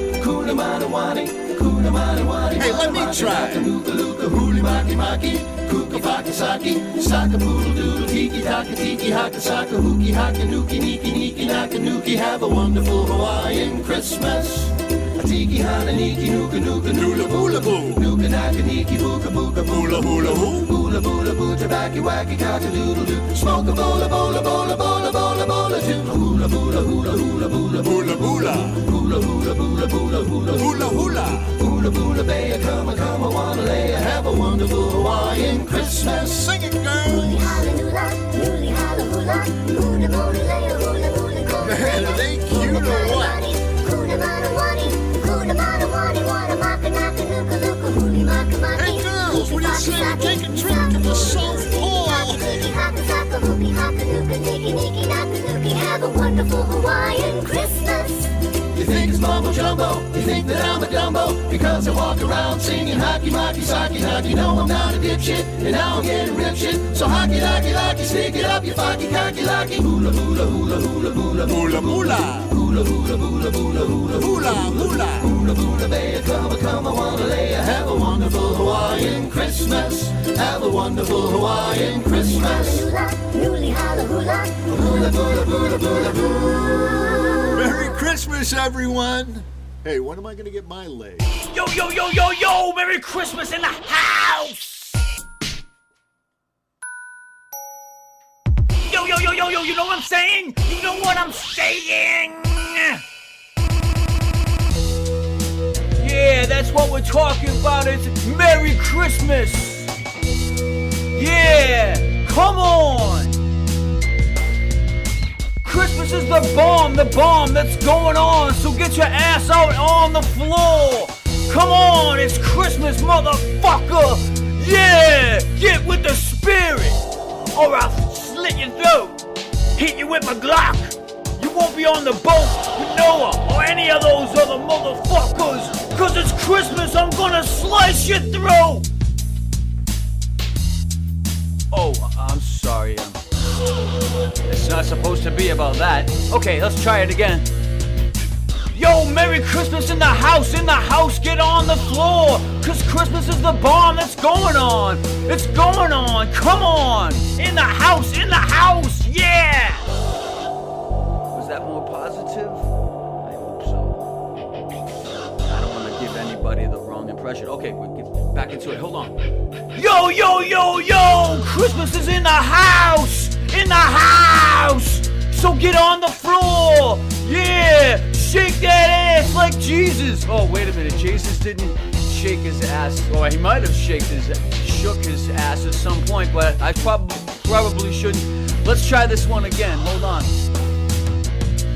Hey, let me try. Hooly maki maki, kuka faki saki, saka poodle doodle, tiki taka tiki haka saka, hooky haka nookie niki niki naka nookie. Have a wonderful Hawaiian Christmas. A tiki hana niki nuka nuka nula boola boo, nuka naka niki booka booka boola hula hoo, boola boola boo, tabaki wacky cock a doodle doo, smoke a bola bola bola bola bola bola too, hula boola hula hula boola boola boola. Hula hula hula hula hula hula hula hula hula bay, come a wanna lay. Have a wonderful Hawaiian Christmas. Sing it, girl. Hooly hallelujah, hooly hallelujah, hula hula lay, hula hula go. Man, are they cute or what? Hula mana wani, hula mana wani, wanna maka naka nuka luka, hooly maka maki. Hey, girls, what do you say we take a trip to the South Pole? Haka saka, hooky haka nuka, niki niki naka nuki. Have a wonderful Hawaiian Christmas. You think it's mumbo jumbo. You think that I'm a Dumbo because I walk around singing hockey, mocky, socky, hockey. No, I'm not a dipshit, and now I'm getting rip shit. So hockey, locky, locky, stick it up, you fucky, cocky, locky. Hula, hula, hula, hula, hula, hula, hula. Hula, hula, hula, hula, hula, hula, hula. Hula, hula, baby, come, I wanna lay you. Have a wonderful Hawaiian Christmas. Have a wonderful Hawaiian Christmas. Hula, hula, hula, hula, hula, hula, hula, hula. Merry Christmas, everyone! Hey, when am I gonna get my leg? Yo, yo, yo, yo, yo! Merry Christmas in the house! Yo, yo, yo, yo, yo, you know what I'm saying? You know what I'm saying? Yeah, that's what we're talking about. It's Merry Christmas! Yeah! Come on! Christmas is the bomb that's going on, so get your ass out on the floor. Come on, it's Christmas, motherfucker. Yeah, get with the spirit, or I'll slit your throat, hit you with my Glock. You won't be on the boat with Noah or any of those other motherfuckers, cause it's Christmas, I'm gonna slice your throat. Oh, I'm sorry, it's not supposed to be about that. Okay, let's try it again. Yo, Merry Christmas in the house, get on the floor, cause Christmas is the bomb that's going on. It's going on, come on, in the house, yeah! Was that more positive? I hope so. I don't want to give anybody the wrong impression. Okay, we'll get back into it, hold on. Yo, yo, yo, yo, Christmas is in the house! So get on the floor, yeah, shake that ass like Jesus. Oh, wait a minute, Jesus didn't shake his ass, or he might have shook his ass at some point, but I probably shouldn't. Let's try this one again, hold on.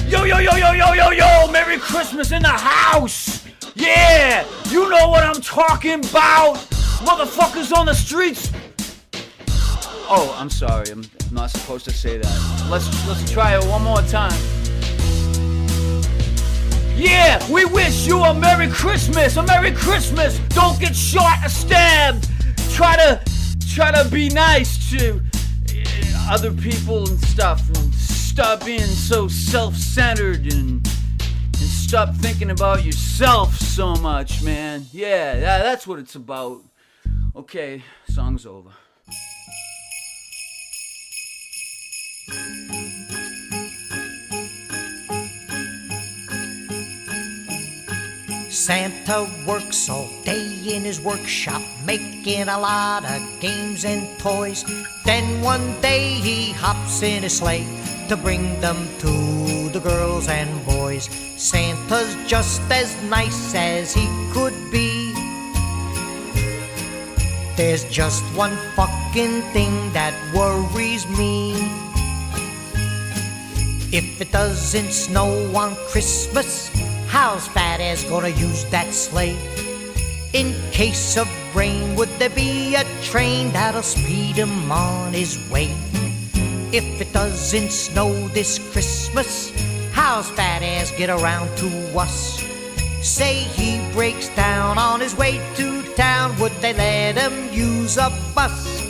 Yo, yo, yo, yo, yo, yo, yo, Merry Christmas in the house, yeah, you know what I'm talking about, motherfuckers on the streets. Oh, I'm sorry, I'm not supposed to say that. Let's try it one more time. Yeah, we wish you a Merry Christmas, Don't get shot or stabbed. Try to be nice to other people and stuff, and stop being so self-centered and stop thinking about yourself so much, man. Yeah, that's what it's about. Okay, song's over. Santa works all day in his workshop, making a lot of games and toys. Then one day he hops in his sleigh to bring them to the girls and boys. Santa's just as nice as he could be. There's just one fucking thing that worries me. If it doesn't snow on Christmas, how's Fat Ass gonna use that sleigh? In case of rain, would there be a train that'll speed him on his way? If it doesn't snow this Christmas, how's Fat Ass get around to us? Say he breaks down on his way to town, would they let him use a bus?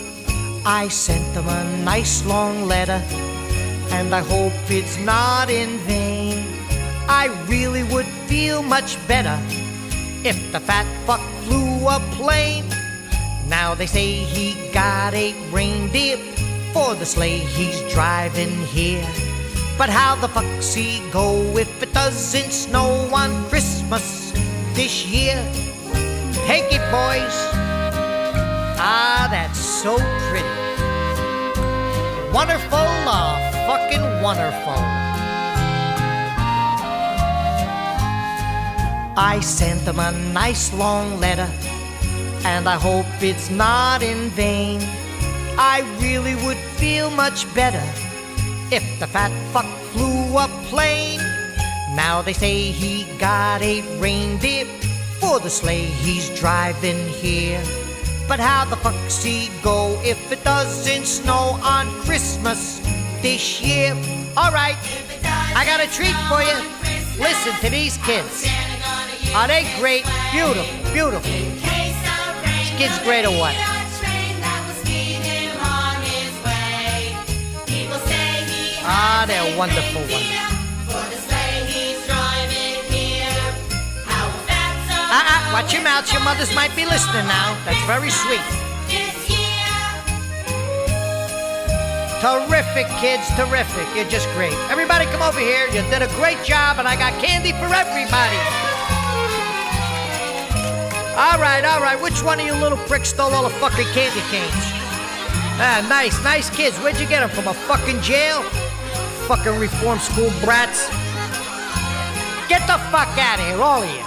I sent him a nice long letter, and I hope it's not in vain. I really would feel much better if the fat fuck flew a plane. Now they say he got 8 reindeer for the sleigh he's driving here. But how the fuck's he go if it doesn't snow on Christmas this year? Take it, boys. Ah, that's so pretty. Wonderful, fucking wonderful. I sent him a nice long letter, and I hope it's not in vain. I really would feel much better if the fat fuck flew a plane. Now they say he got 8 reindeer for the sleigh he's driving here. But how the fuck's he go if it doesn't snow on Christmas this year? Alright, I got a treat for you. Listen to these kids. Are they great? Beautiful, beautiful. This kid's great or what? Ah, they're wonderful ones. Watch your mouth. Your mothers might be listening now. That's very sweet. Terrific, kids, terrific. You're just great. Everybody come over here. You did a great job, and I got candy for everybody. All right. Which one of you little pricks stole all the fucking candy canes? Ah, nice kids. Where'd you get them? From a fucking jail? Fucking reform school brats. Get the fuck out of here, all of you.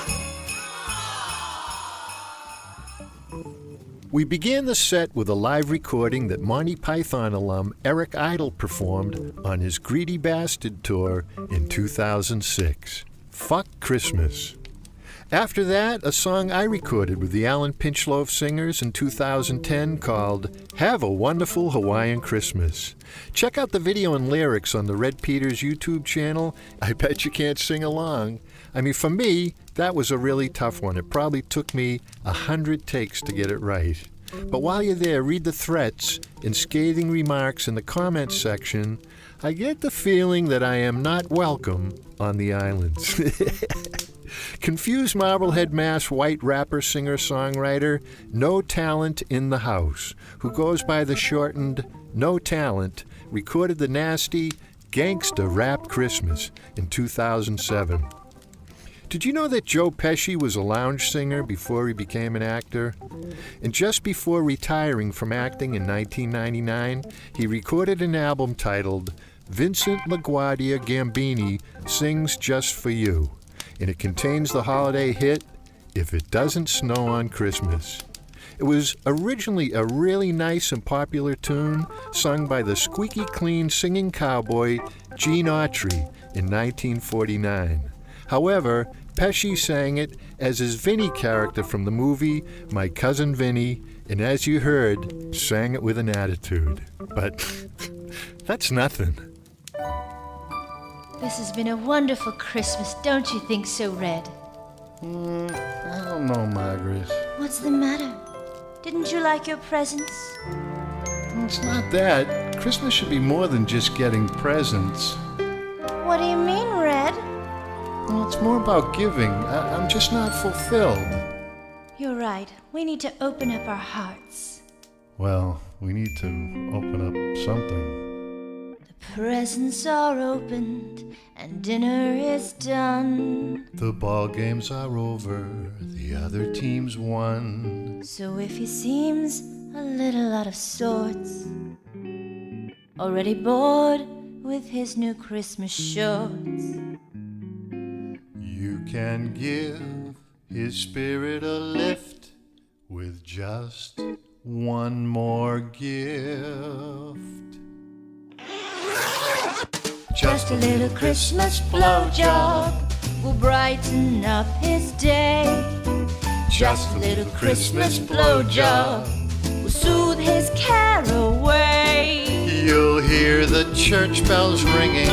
We began the set with a live recording that Monty Python alum Eric Idle performed on his Greedy Bastard tour in 2006. Fuck Christmas. After that, a song I recorded with the Alan Pinchloaf Singers in 2010 called Have a Wonderful Hawaiian Christmas. Check out the video and lyrics on the Red Peters YouTube channel. I bet you can't sing along. I mean, for me, that was a really tough one. It probably took me 100 takes to get it right. But while you're there, read the threats and scathing remarks in the comments section. I get the feeling that I am not welcome on the islands. Confused Marblehead Mass white rapper, singer, songwriter, No Talent in the House, who goes by the shortened No Talent, recorded the nasty Gangsta Rap Christmas in 2007. Did you know that Joe Pesci was a lounge singer before he became an actor? And just before retiring from acting in 1999, he recorded an album titled Vincent LaGuardia Gambini Sings Just For You, and it contains the holiday hit, If It Doesn't Snow on Christmas. It was originally a really nice and popular tune sung by the squeaky clean singing cowboy Gene Autry in 1949. However, Pesci sang it as his Vinny character from the movie My Cousin Vinny, and as you heard, sang it with an attitude. But that's nothing. This has been a wonderful Christmas, don't you think so, Red? I don't know, Margaret. What's the matter? Didn't you like your presents? Well, it's not that. Christmas should be more than just getting presents. What do you mean, Red? Well, it's more about giving. I'm just not fulfilled. You're right. We need to open up our hearts. Well, we need to open up something. The presents are opened and dinner is done. The ball games are over. The other team's won. So if he seems a little out of sorts, already bored with his new Christmas shorts, you can give his spirit a lift with just one more gift. Just a little Christmas blowjob will brighten up his day. Just a little Christmas blowjob will soothe his care away. You'll hear the church bells ringing.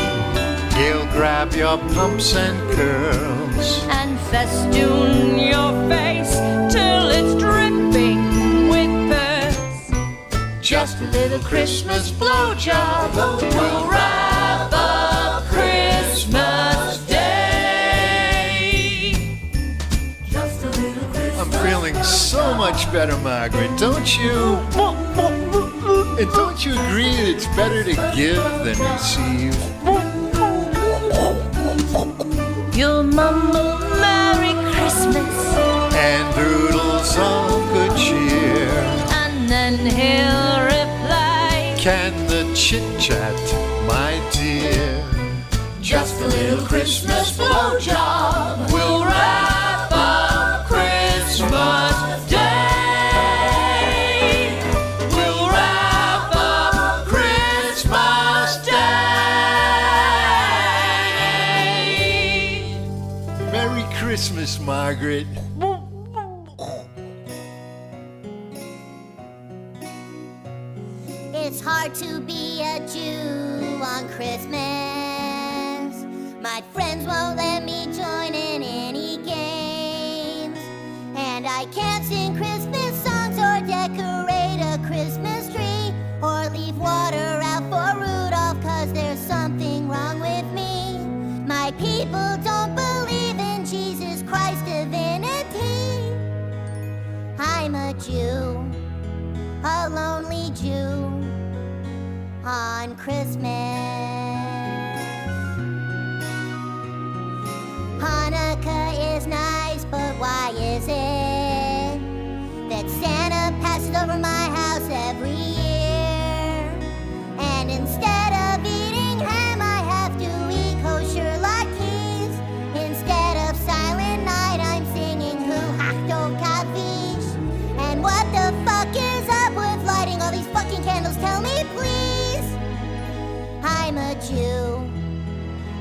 He'll grab your pumps and curls and festoon your face till it's dripping with pearls. Just a little Christmas blowjob will wrap up Christmas Day. Just a little Christmas. I'm feeling so much better, Margaret, don't you? And don't you agree that it's better to give than receive? You'll mumble Merry Christmas and doodles of good cheer, and then he'll reply, can the chit-chat, my dear? Just a little Christmas blowjob will wrap up Christmas Day. We'll wrap up Christmas Day. Merry Christmas, Margaret. It's hard to be a Jew on Christmas. My friends won't let me can't sing Christmas songs or decorate a Christmas tree or leave water out for Rudolph, 'cause there's something wrong with me. My people don't believe in Jesus Christ's divinity. I'm a Jew, a lonely Jew on Christmas. Hanukkah is nice, but why is it that Santa passes over my house every year? And instead of eating ham, I have to eat kosher latkes. Instead of Silent Night, I'm singing Hu Hachto Kavish. And what the fuck is up with lighting all these fucking candles? Tell me, please. I'm a Jew,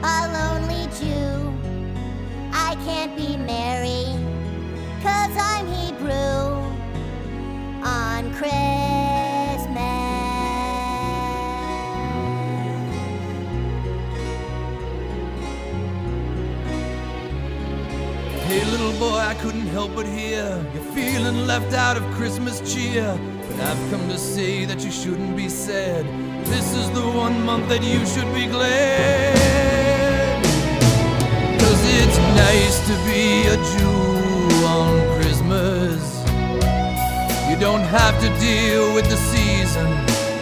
a lonely Jew. I can't be Mary, 'cause I'm Hebrew on Christmas. Hey little boy, I couldn't help but hear you're feeling left out of Christmas cheer. But I've come to say that you shouldn't be sad. This is the one month that you should be glad. 'Cause it's nice to be a Jew on Christmas. You don't have to deal with the season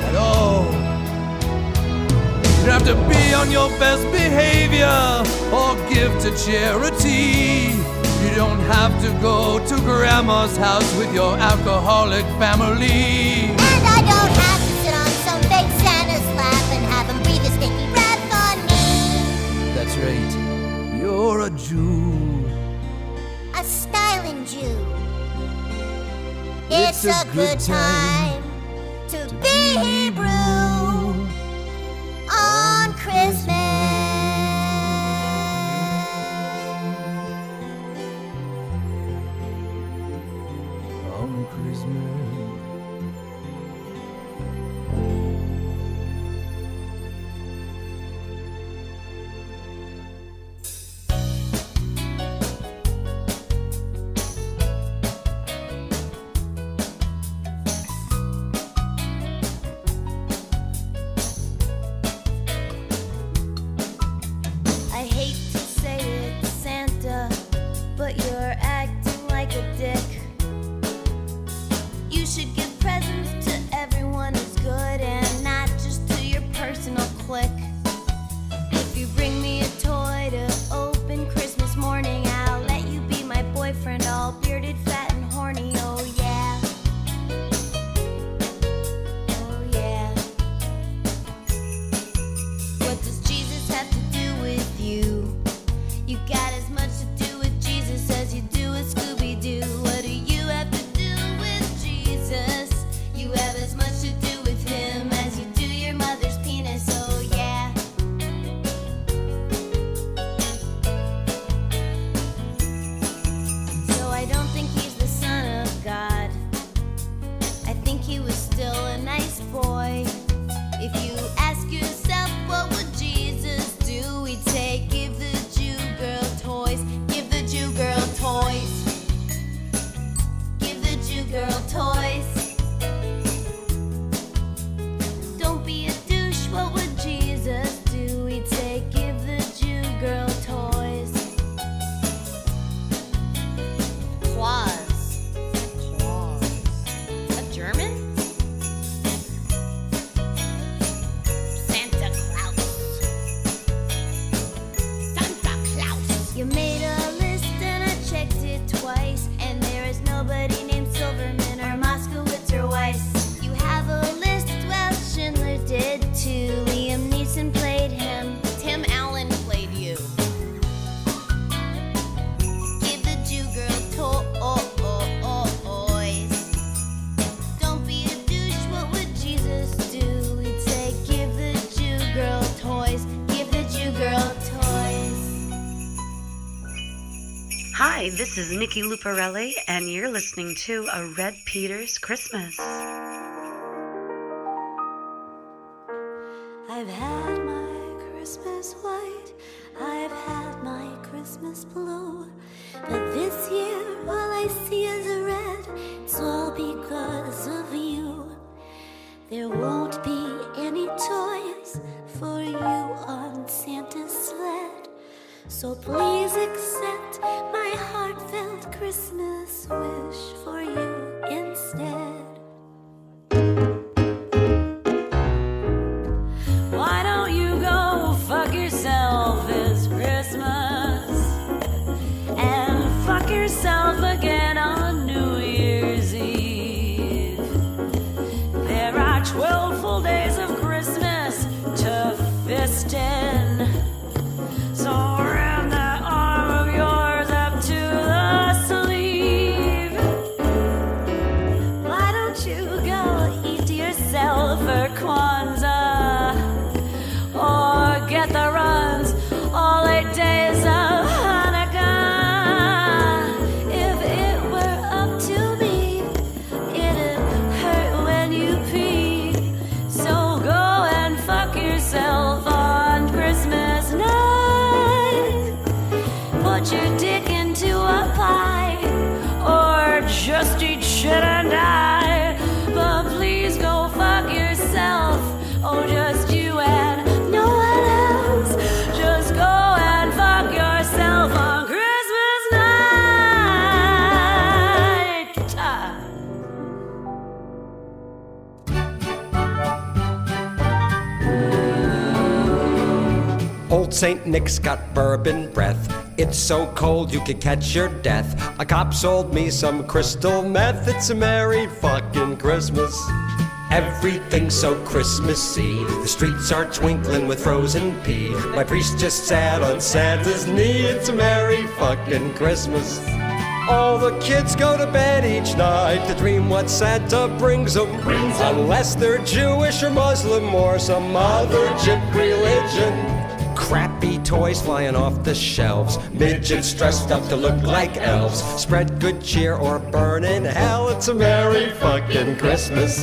at all. You don't have to be on your best behavior or give to charity. You don't have to go to grandma's house with your alcoholic family. And I don't have to sit on some fake Santa's lap and have him breathe his stinky breath on me. That's right, you're a Jew. A styling Jew. It's a good time to be Hebrew on Christmas. On Christmas. I hate to say it, Santa, but you're acting like a dick. You should give presents to everyone who's good and not just to your personal clique. If you bring me a toy to open Christmas morning, I'll let you be my boyfriend, all bearded, fat, and horny. Oh yeah. Oh yeah. What does Jesus have to do with you? You got as much to do with Jesus as you do with Scooby-Doo. What do you have to do with Jesus? You have as much to do with him as you do your mother's penis. Oh yeah. So I don't think he's the son of God. I think he was still a nice boy. If you ask yourself, what would Jesus do? He'd say, give the Jew girl toys, give the Jew girl toys, give the Jew girl toys. Don't be a douche, what would Jesus do? He'd say, give the Jew girl toys. Claus. Claus. Is that German? Santa Claus. Santa Claus. You made a list and I checked it twice, and there is nobody named Silverman or Moskowitz or Weiss. You have a list, well, Schindler did too. Liam Neeson played him. Tim Allen played you. Give the Jew girl toys. Don't be a douche, what would Jesus do? He'd say, give the Jew girl toys, give the Jew girl toys. Hi, this is Nikki Luparelli, and you're listening to A Red Peter's Christmas. I've had my Christmas is white. I've had my Christmas blue, but this year all I see is red. It's all because of you. There won't be any toys for you on Santa's sled, so please accept my heartfelt Christmas wish for you instead. Why don't you go fuck yourself this Christmas and fuck yourself again on New Year's Eve? There are 12 full days of Christmas to fist in, so ram that arm of yours up to the sleeve. Why don't you go eat yourself for Kwanzaa, or get the runs all 8 days of Hanukkah? If it were up to me, it'd hurt when you pee. So go and fuck yourself on Christmas night. Put your dick into a pie, or just eat shit and die. But please go fuck yourself. Oh, just you and no one else. Just go and fuck yourself on Christmas night. Old St. Nick's got bourbon breath. It's so cold you could catch your death. A cop sold me some crystal meth. It's a merry fucking Christmas. Everything's so Christmassy. The streets are twinkling with frozen pea. My priest just sat on Santa's knee. It's a merry fucking Christmas. All the kids go to bed each night to dream what Santa brings them. Unless they're Jewish or Muslim or some other gyp religion. Crappy toys flying off the shelves. Midgets dressed up to look like elves. Spread good cheer or burn in hell. It's a merry fucking Christmas.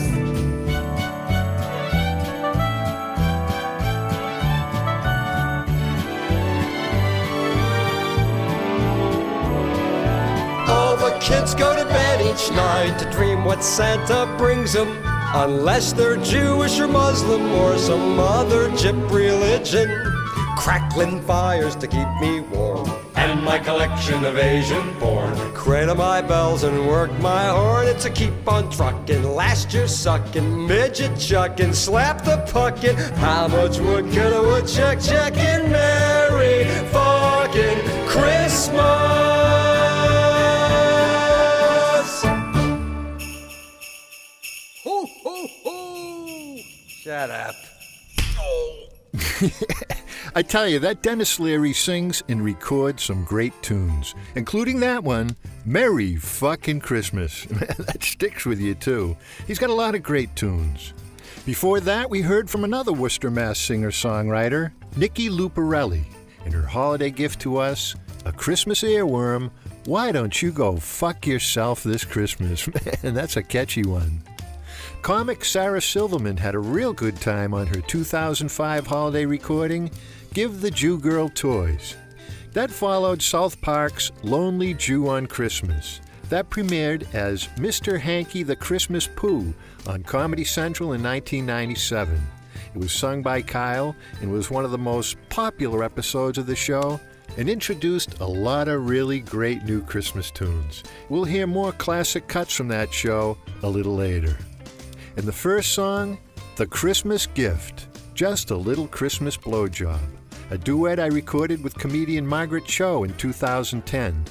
All the kids go to bed each night to dream what Santa brings them. Unless they're Jewish or Muslim or some other gyp religion. Crackling fires to keep me warm, and my collection of Asian porn. Cradle my bells and work my horn. It's a keep on trucking, last year sucking, midget chucking, slap the puckin'. How much wood could a woodchuck chuckin'? Merry fucking Christmas! Ho, ho, ho! Shut up. I tell you, that Dennis Leary sings and records some great tunes, including that one, Merry Fucking Christmas. That sticks with you, too. He's got a lot of great tunes. Before that, we heard from another Worcester, Mass. singer-songwriter, Nikki Luparelli, and her holiday gift to us, a Christmas earworm, Why Don't You Go Fuck Yourself This Christmas? Man, that's a catchy one. Comic Sarah Silverman had a real good time on her 2005 holiday recording, Give the Jew Girl Toys. That followed South Park's Lonely Jew on Christmas. That premiered as Mr. Hanky the Christmas Pooh on Comedy Central in 1997. It was sung by Kyle and was one of the most popular episodes of the show and introduced a lot of really great new Christmas tunes. We'll hear more classic cuts from that show a little later. And the first song, The Christmas Gift, Just a Little Christmas Blowjob, a duet I recorded with comedian Margaret Cho in 2010.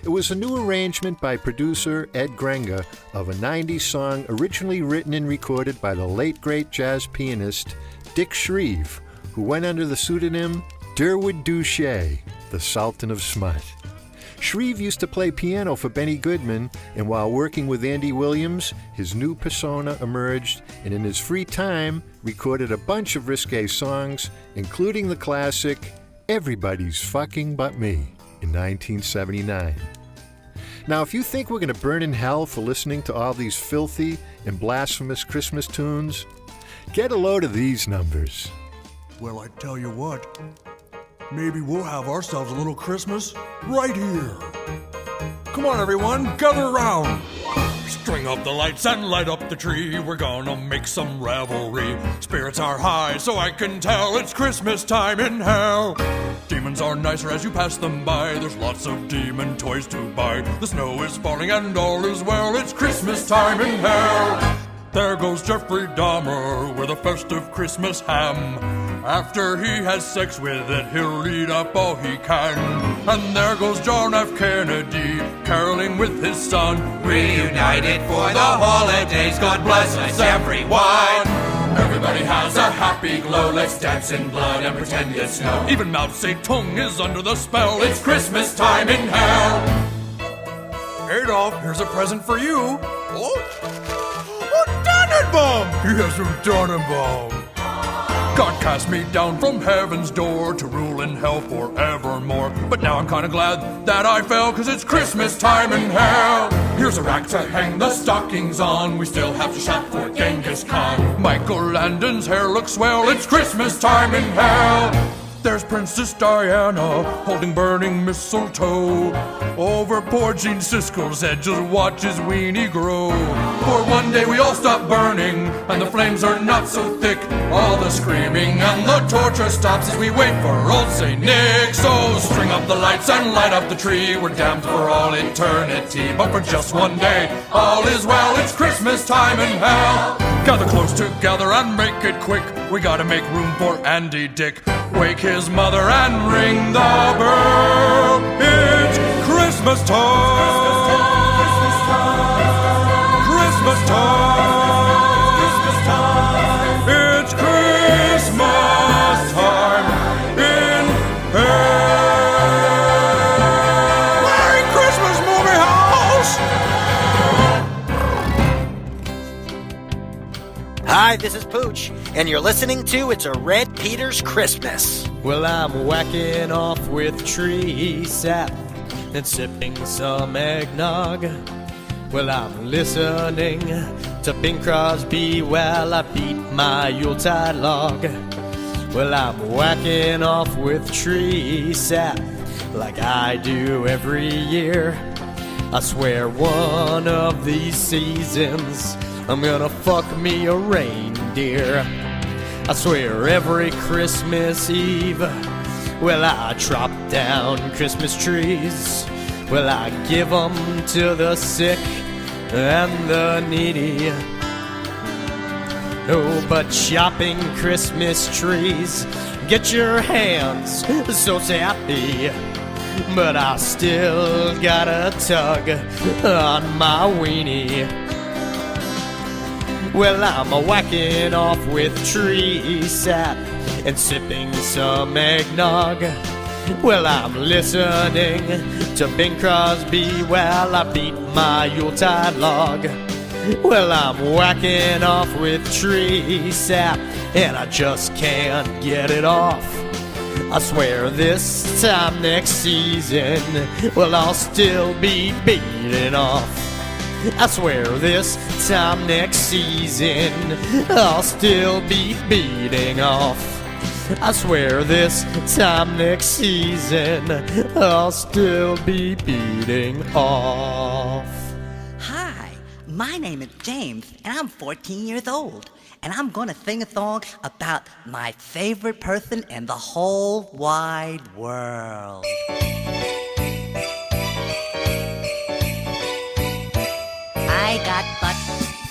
It was a new arrangement by producer Ed Grenga of a 90s song originally written and recorded by the late great jazz pianist Dick Shreve, who went under the pseudonym Durwood Douchet, the Sultan of Smut. Shreve used to play piano for Benny Goodman, and while working with Andy Williams, his new persona emerged, and in his free time, recorded a bunch of risque songs, including the classic Everybody's Fucking But Me in 1979. Now, if you think we're going to burn in hell for listening to all these filthy and blasphemous Christmas tunes, get a load of these numbers. Well, I tell you what, maybe we'll have ourselves a little Christmas right here. Come on, everyone, gather around. String up the lights and light up the tree. We're gonna make some revelry. Spirits are high, so I can tell it's Christmas time in hell. Demons are nicer as you pass them by. There's lots of demon toys to buy. The snow is falling and all is well. It's Christmas time in hell. There goes Jeffrey Dahmer with a festive Christmas ham. After he has sex with it, he'll eat up all he can. And there goes John F. Kennedy, caroling with his son. Reunited for the holidays, God bless us everyone. Everybody has a happy glow, let's dance in blood and pretend it's snow. Even Mao Zedong is under the spell. It's Christmas time in hell. Adolf, here's a present for you. Tannenbaum! He has some Tannenbaum. God cast me down from heaven's door to rule in hell forevermore. But now I'm kinda glad that I fell, 'cause it's Christmas time in hell. Here's a rack to hang the stockings on. We still have to shop for Genghis Khan. Michael Landon's hair looks swell. It's Christmas time in hell. There's Princess Diana holding burning mistletoe over poor Gene Siskel's head. Just watch his weenie grow. For one day we all stop burning and the flames are not so thick. All the screaming and the torture stops as we wait for old St. Nick. So string up the lights and light up the tree. We're damned for all eternity, but for just one day all is well. It's Christmas time in hell. Gather close together and make it quick. We gotta make room for Andy Dick. Wake his mother and ring the bell. It's Christmas time. Christmas time. Christmas time. Christmas time. It's Christmas time in hell. Merry Christmas, movie house. Hi, this is Pooch, and you're listening to It's a Red Peter's Christmas. Well, I'm whacking off with tree sap and sipping some eggnog. Well, I'm listening to Bing Crosby while I beat my Yuletide log. Well, I'm whacking off with tree sap like I do every year. I swear one of these seasons I'm gonna fuck me a reindeer. I swear every Christmas Eve, well, I chop down Christmas trees. Well, I give them to the sick and the needy. Oh, but chopping Christmas trees, get your hands so sappy. But I still got a tug on my weenie. Well, I'm a-whacking off with tree sap and sipping some eggnog. Well, I'm listening to Bing Crosby while I beat my Yuletide log. Well, I'm whacking off with tree sap and I just can't get it off. I swear this time next season, well, I'll still be beating off. I swear this time next season I'll still be beating off. I swear this time next season I'll still be beating off. Hi, my name is James, and I'm 14 years old. And I'm gonna sing a song about my favorite person in the whole wide world. I got butt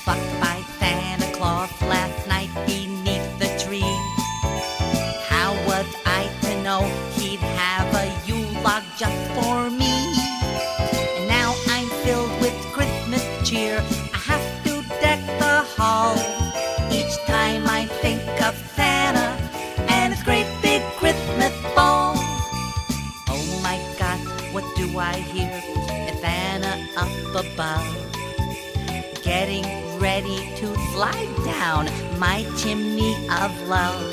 fucked by Santa Claus last night beneath the tree. How was I to know he'd have a Yule log just for me? And now I'm filled with Christmas cheer. I have to deck the hall. Each time I think of Santa and his great big Christmas ball. Oh my God, what do I hear? It's Santa up above, getting ready to slide down my chimney of love.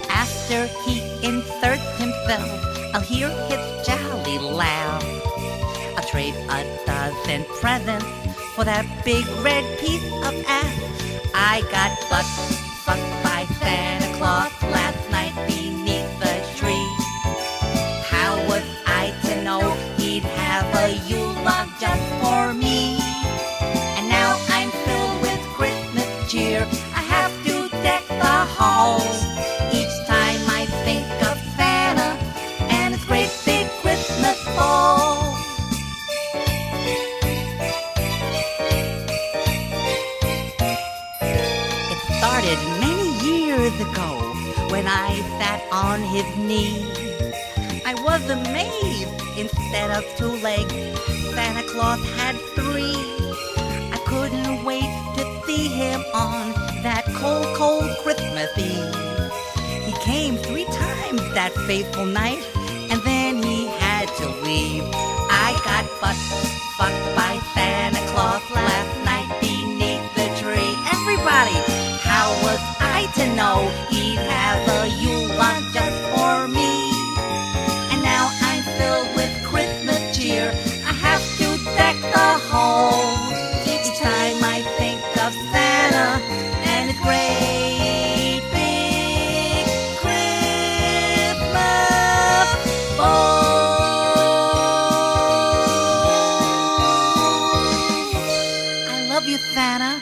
After he inserts himself, I'll hear his jolly laugh. I'll trade a dozen presents for that big red piece of ass. I got butt fucked by Santa Claus last night his knee. I was amazed. Instead of 2 legs, Santa Claus had 3. I couldn't wait to see him on that cold, cold Christmas Eve. He came 3 times that fateful night, and then he had to leave. I got fucked by Santa Claus last night beneath the tree. Everybody, how was I to know he'd have a Yule log just for me? And now I'm filled with Christmas cheer. I have to deck the home. Each time I think of Santa and his great big Christmas bow. I love you, Santa.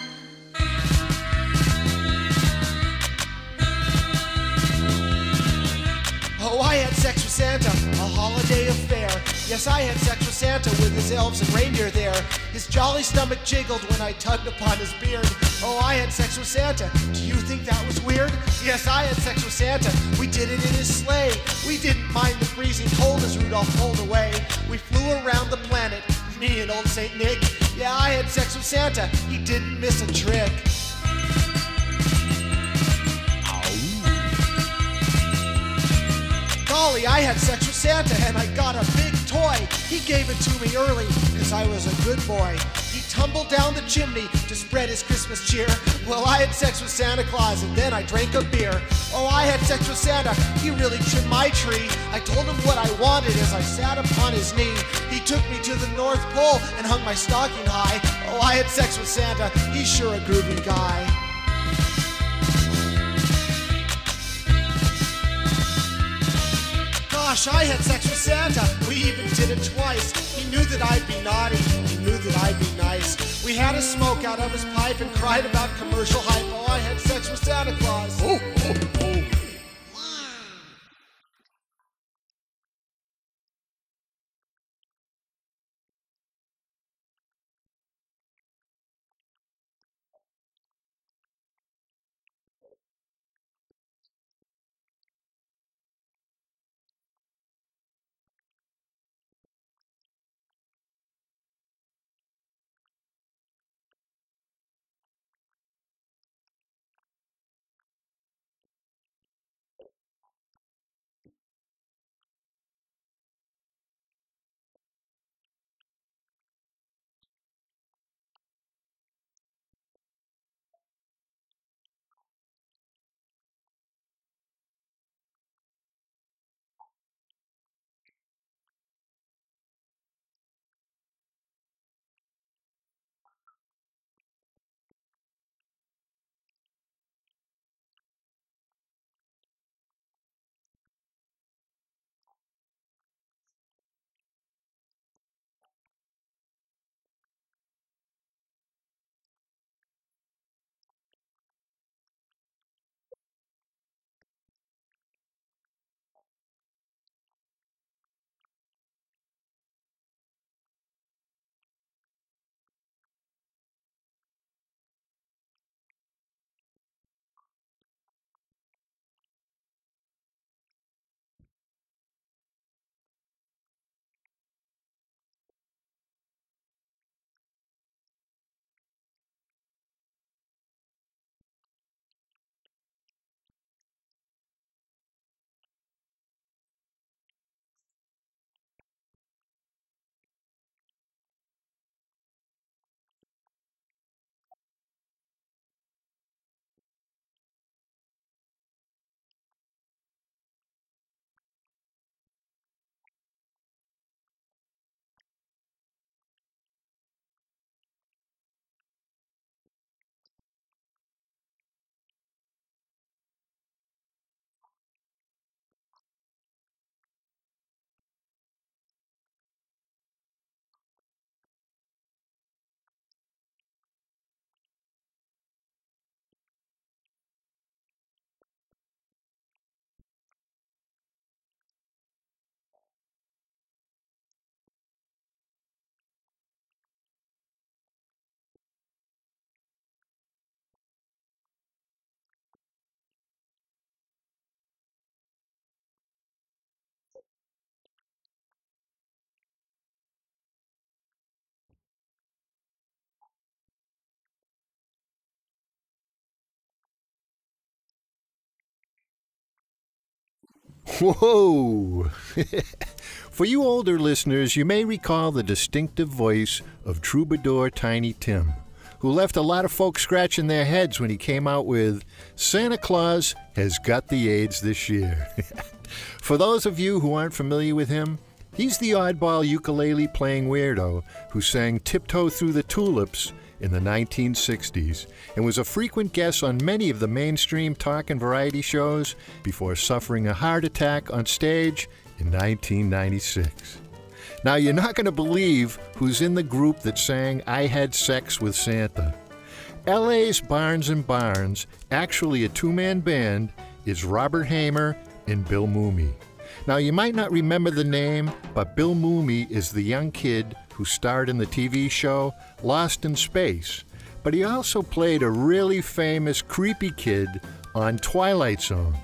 Oh, I had sex with Santa, a holiday affair. Yes, I had sex with Santa with his elves and reindeer there. His jolly stomach jiggled when I tugged upon his beard. Oh, I had sex with Santa. Do you think that was weird? Yes, I had sex with Santa. We did it in his sleigh. We didn't mind the freezing cold as Rudolph pulled away. We flew around the planet, me and old Saint Nick. Yeah, I had sex with Santa. He didn't miss a trick. Golly, I had sex with Santa and I got a big toy. He gave it to me early, cause I was a good boy. He tumbled down the chimney to spread his Christmas cheer. Well, I had sex with Santa Claus and then I drank a beer. Oh, I had sex with Santa, he really trimmed my tree. I told him what I wanted as I sat upon his knee. He took me to the North Pole and hung my stocking high. Oh, I had sex with Santa, he's sure a groovy guy. Gosh, I had sex with Santa. We even did it twice. He knew that I'd be naughty. He knew that I'd be nice. We had a smoke out of his pipe and cried about commercial hype. Oh, I had sex with Santa Claus. Oh, oh, oh. Whoa! For you older listeners, you may recall the distinctive voice of troubadour Tiny Tim, who left a lot of folks scratching their heads when he came out with Santa Claus Has Got the AIDS This Year. For those of you who aren't familiar with him, he's the oddball ukulele-playing weirdo who sang Tiptoe Through the Tulips in the 1960s and was a frequent guest on many of the mainstream talk and variety shows before suffering a heart attack on stage in 1996. Now, you're not going to believe who's in the group that sang I Had Sex with Santa. LA's Barnes & Barnes, actually a two-man band, is Robert Hamer and Bill Mooney. Now, you might not remember the name, but Bill Mooney is the young kid who starred in the TV show Lost in Space, but he also played a really famous creepy kid on Twilight Zone.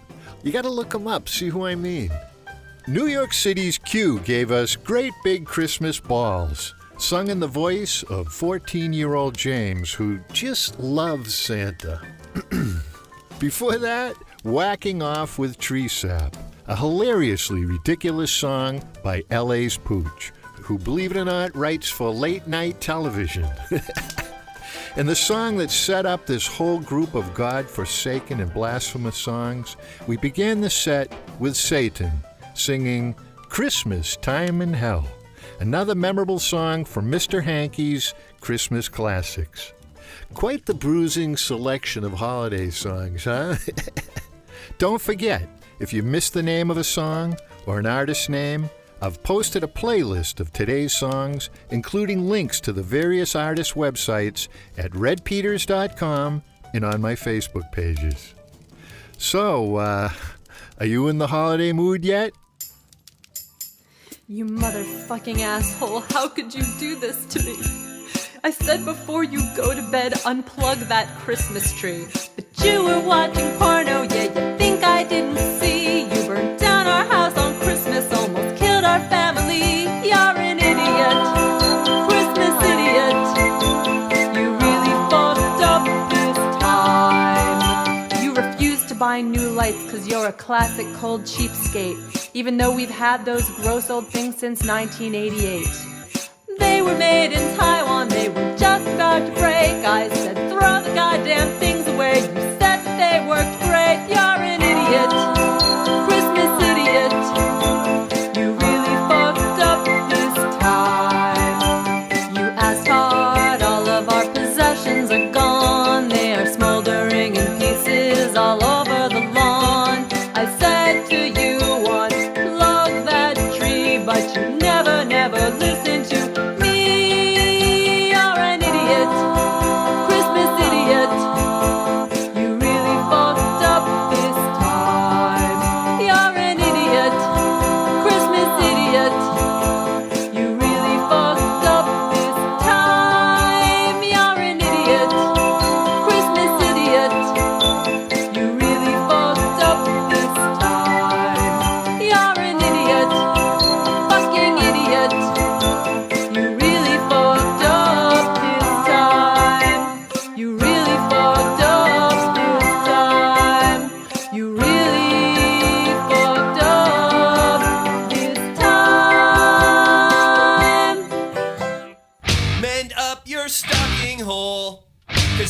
You gotta look him up, see who I mean. New York City's Q gave us Great Big Christmas Balls, sung in the voice of 14-year-old James, who just loves Santa. Before that, Whacking Off with Tree Sap, a hilariously ridiculous song by LA's Pooch, who, believe it or not, writes for late-night television. And the song that set up this whole group of God-forsaken and blasphemous songs, we began the set with Satan, singing Christmas Time in Hell, another memorable song from Mr. Hankey's Christmas Classics. Quite the bruising selection of holiday songs, huh? Don't forget, if you missed the name of a song or an artist's name, I've posted a playlist of today's songs, including links to the various artists' websites at redpeters.com and on my Facebook pages. So, are you in the holiday mood yet? You motherfucking asshole, how could you do this to me? I said before you go to bed, unplug that Christmas tree. But you were watching porno, yeah, you think I didn't see. You burned down our house on Christmas, almost killed our family. You're an idiot, Christmas idiot. You really fucked up this time. You refuse to buy new lights cause you're a classic cold cheapskate, even though we've had those gross old things since 1988. They were made in Taiwan, they were just about to break. I said throw the goddamn things away. You said that they worked great. You're an idiot, Christmas idiot. You really fucked up this time. You asked hard, all of our possessions are gone. They are smoldering in pieces all over the lawn. I said to you once, plug that tree, but you never listened to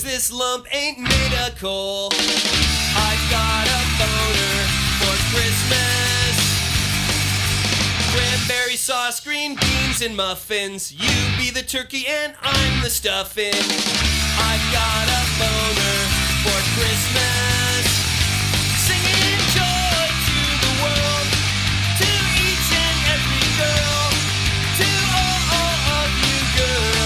this lump ain't made of coal. I've got a boner for Christmas. Cranberry sauce, green beans, and muffins. You be the turkey and I'm the stuffing. I've got a boner for Christmas. Singing joy to the world, to each and every girl, to all of you girls.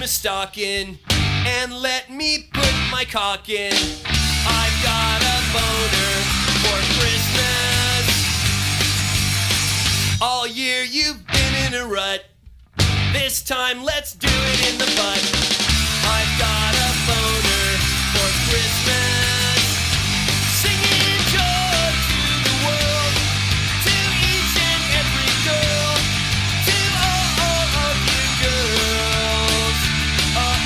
Stocking and let me put my cock in. I've got a boner for Christmas. All year you've been in a rut. This time let's do it in the butt. I've got a boner for Christmas, singing joy to the world, to each and every girl, to all of you girls. Oh,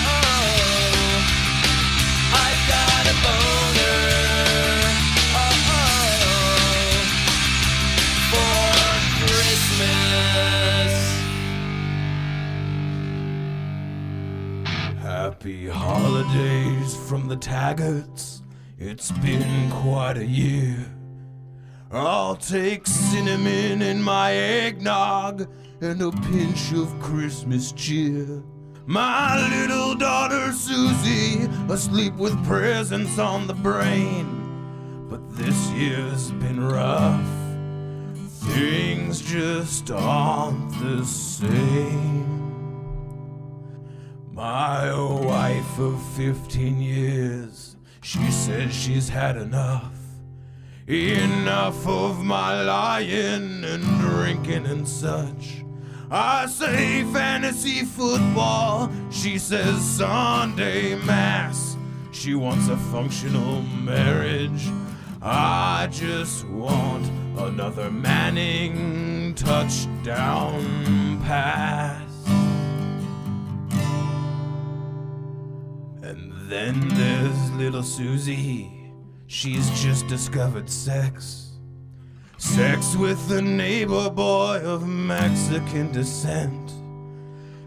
I've got a boner. For Christmas. Happy holidays from the Taggarts. It's been quite a year. I'll take cinnamon in my eggnog and a pinch of Christmas cheer. My little daughter Susie, asleep with presents on the brain. But this year's been rough. Things just aren't the same. My wife of 15 years, she says she's had enough. Enough of my lying and drinking and such. I say fantasy football, she says Sunday mass. She wants a functional marriage. I just want another Manning touchdown pass. And then there's little Susie. She's just discovered sex. Sex with a neighbor boy of Mexican descent.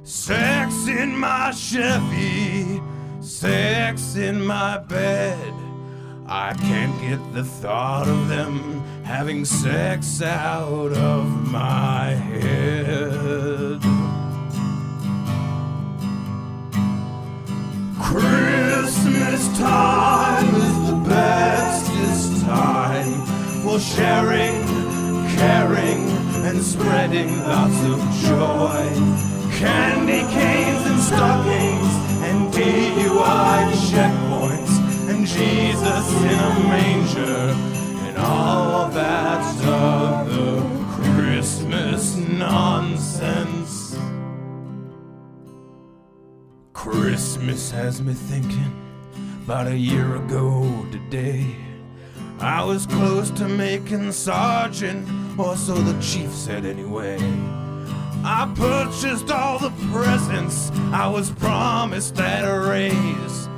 Sex in my Chevy. Sex in my bed. I can't get the thought of them having sex out of my head. Christmas time is the bestest time for sharing, caring, and spreading lots of joy. Candy canes and stockings and DUI checkpoints and Jesus in a manger and all that other Christmas nonsense. Christmas has me thinking about a year ago today. I was close to making sergeant, or so the chief said anyway. I purchased all the presents I was promised at a raise,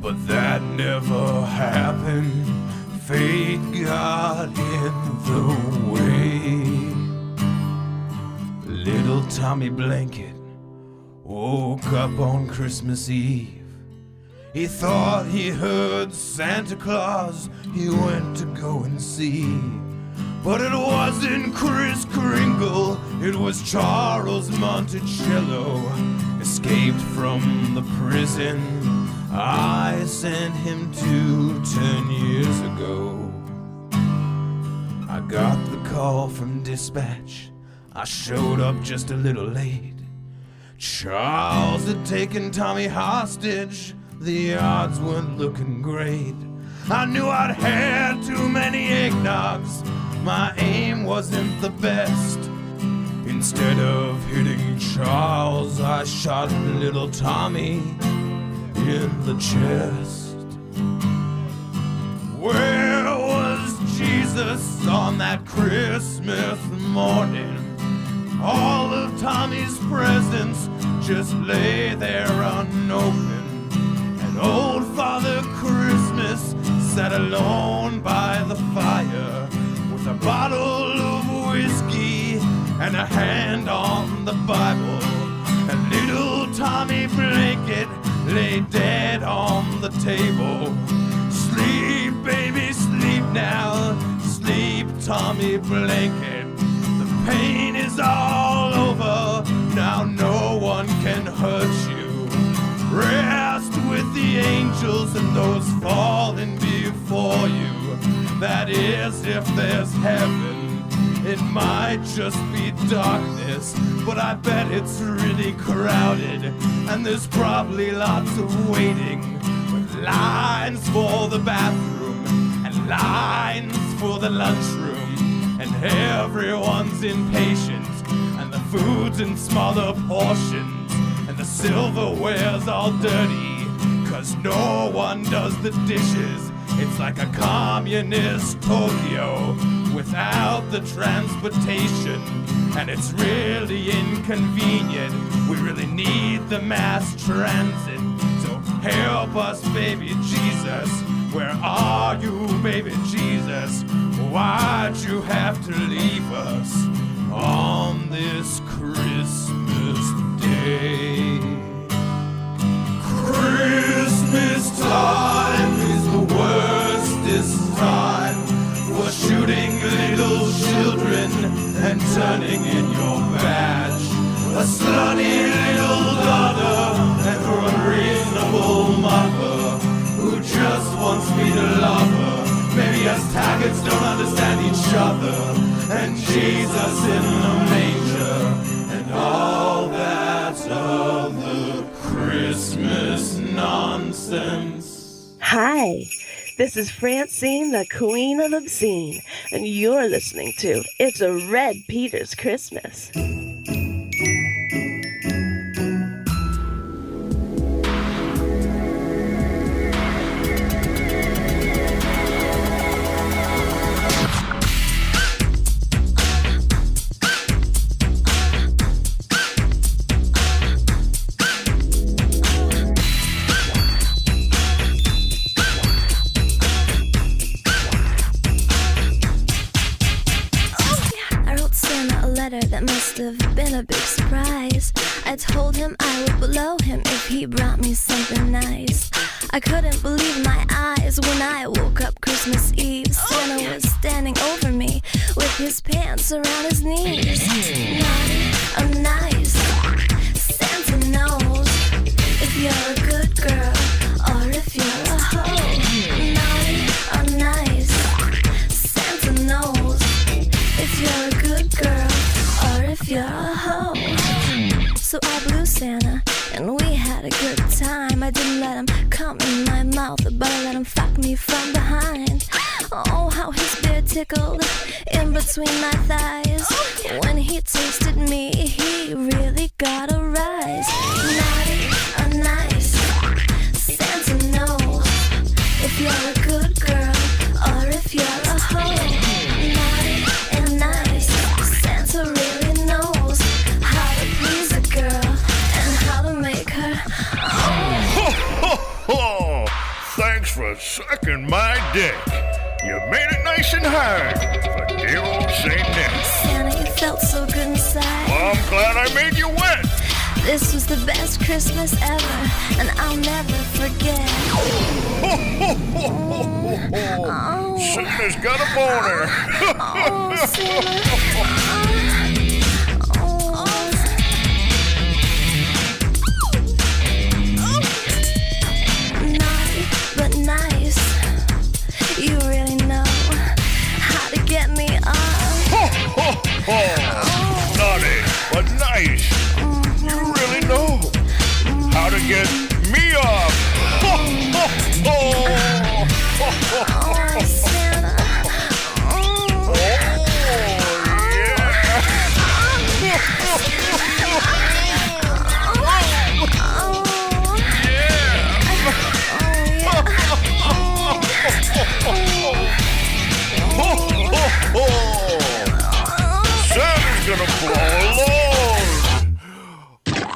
but that never happened. Fate got in the way. Little Tommy Blanket woke up on Christmas Eve. He thought he heard Santa Claus. He went to go and see. But it wasn't Kris Kringle, it was Charles Monticello. Escaped from the prison I sent him to 10 years ago. I got the call from dispatch. I showed up just a little late. Charles had taken Tommy hostage. The odds weren't looking great. I knew I'd had too many eggnogs. My aim wasn't the best. Instead of hitting Charles, I shot little Tommy in the chest. Where was Jesus on that Christmas morning? All of Tommy's presents just lay there unopened. And old Father Christmas sat alone by the fire with a bottle of whiskey and a hand on the Bible. And little Tommy Blanket lay dead on the table. Sleep, baby, sleep now. Sleep, Tommy Blanket. The pain is all over. Now no one can hurt you. Rest with the angels and those falling before you. That is, if there's heaven. It might just be darkness, but I bet it's really crowded. And there's probably lots of waiting, with lines for the bathroom and lines for the lunchroom. And everyone's impatient and the food's in smaller portions, and the silverware's all dirty, 'cause no one does the dishes. It's like a communist Tokyo without the transportation, and it's really inconvenient. We really need the mass transit, so help us, baby Jesus. Where are you, baby Jesus? Why'd you have to leave us on this Christmas Day? Christmas time is the worstest time for shooting little children and turning in your badge. A slutty little daughter and her unreasonable mother who just wants me to love her. Maybe us Taggarts don't understand each other, and Jesus in the manger, and all that other Christmas nonsense. Hi, this is Francine, the Queen of Obscene, and you're listening to It's a Red Peters Christmas. That must have been a big surprise. I told him I would blow him if he brought me something nice. I couldn't believe my eyes when I woke up Christmas Eve. Santa was standing over me with his pants around his knees. Naughty, I'm nice. Santa knows if you're a good girl or if you're a hoe. Naughty, I'm nice. Santa knows if you're a good girl or if you're a hoe. So I blew Santa and we had a good time. I didn't let him come in my mouth, but I let him fuck me from behind. Oh, how his beard tickled in between my thighs. When he tasted me, he really got a rise. Naughty or nice, Santa knows if you're a good girl or if you're a hoe. Naughty and nice, Santa really knows how to please a girl and how to make her. Ho, ho, ho! Thanks for sucking my dick. You made it nice and hard for dear old St. Nick. Santa, you felt so good inside. Well, I'm glad I made you wet. This was the best Christmas ever, and I'll never forget. Ho, ho, ho, ho, ho, ho. Oh. Santa's got a boner. Oh, Santa. Naughty but nice. You really know how to get me off. Ho, ho, ho. Naughty but nice. You really know how to get me off. Ho, ho, ho. Ho, ho, ho. Oh, Santa. Oh, Santa's gonna blow a load.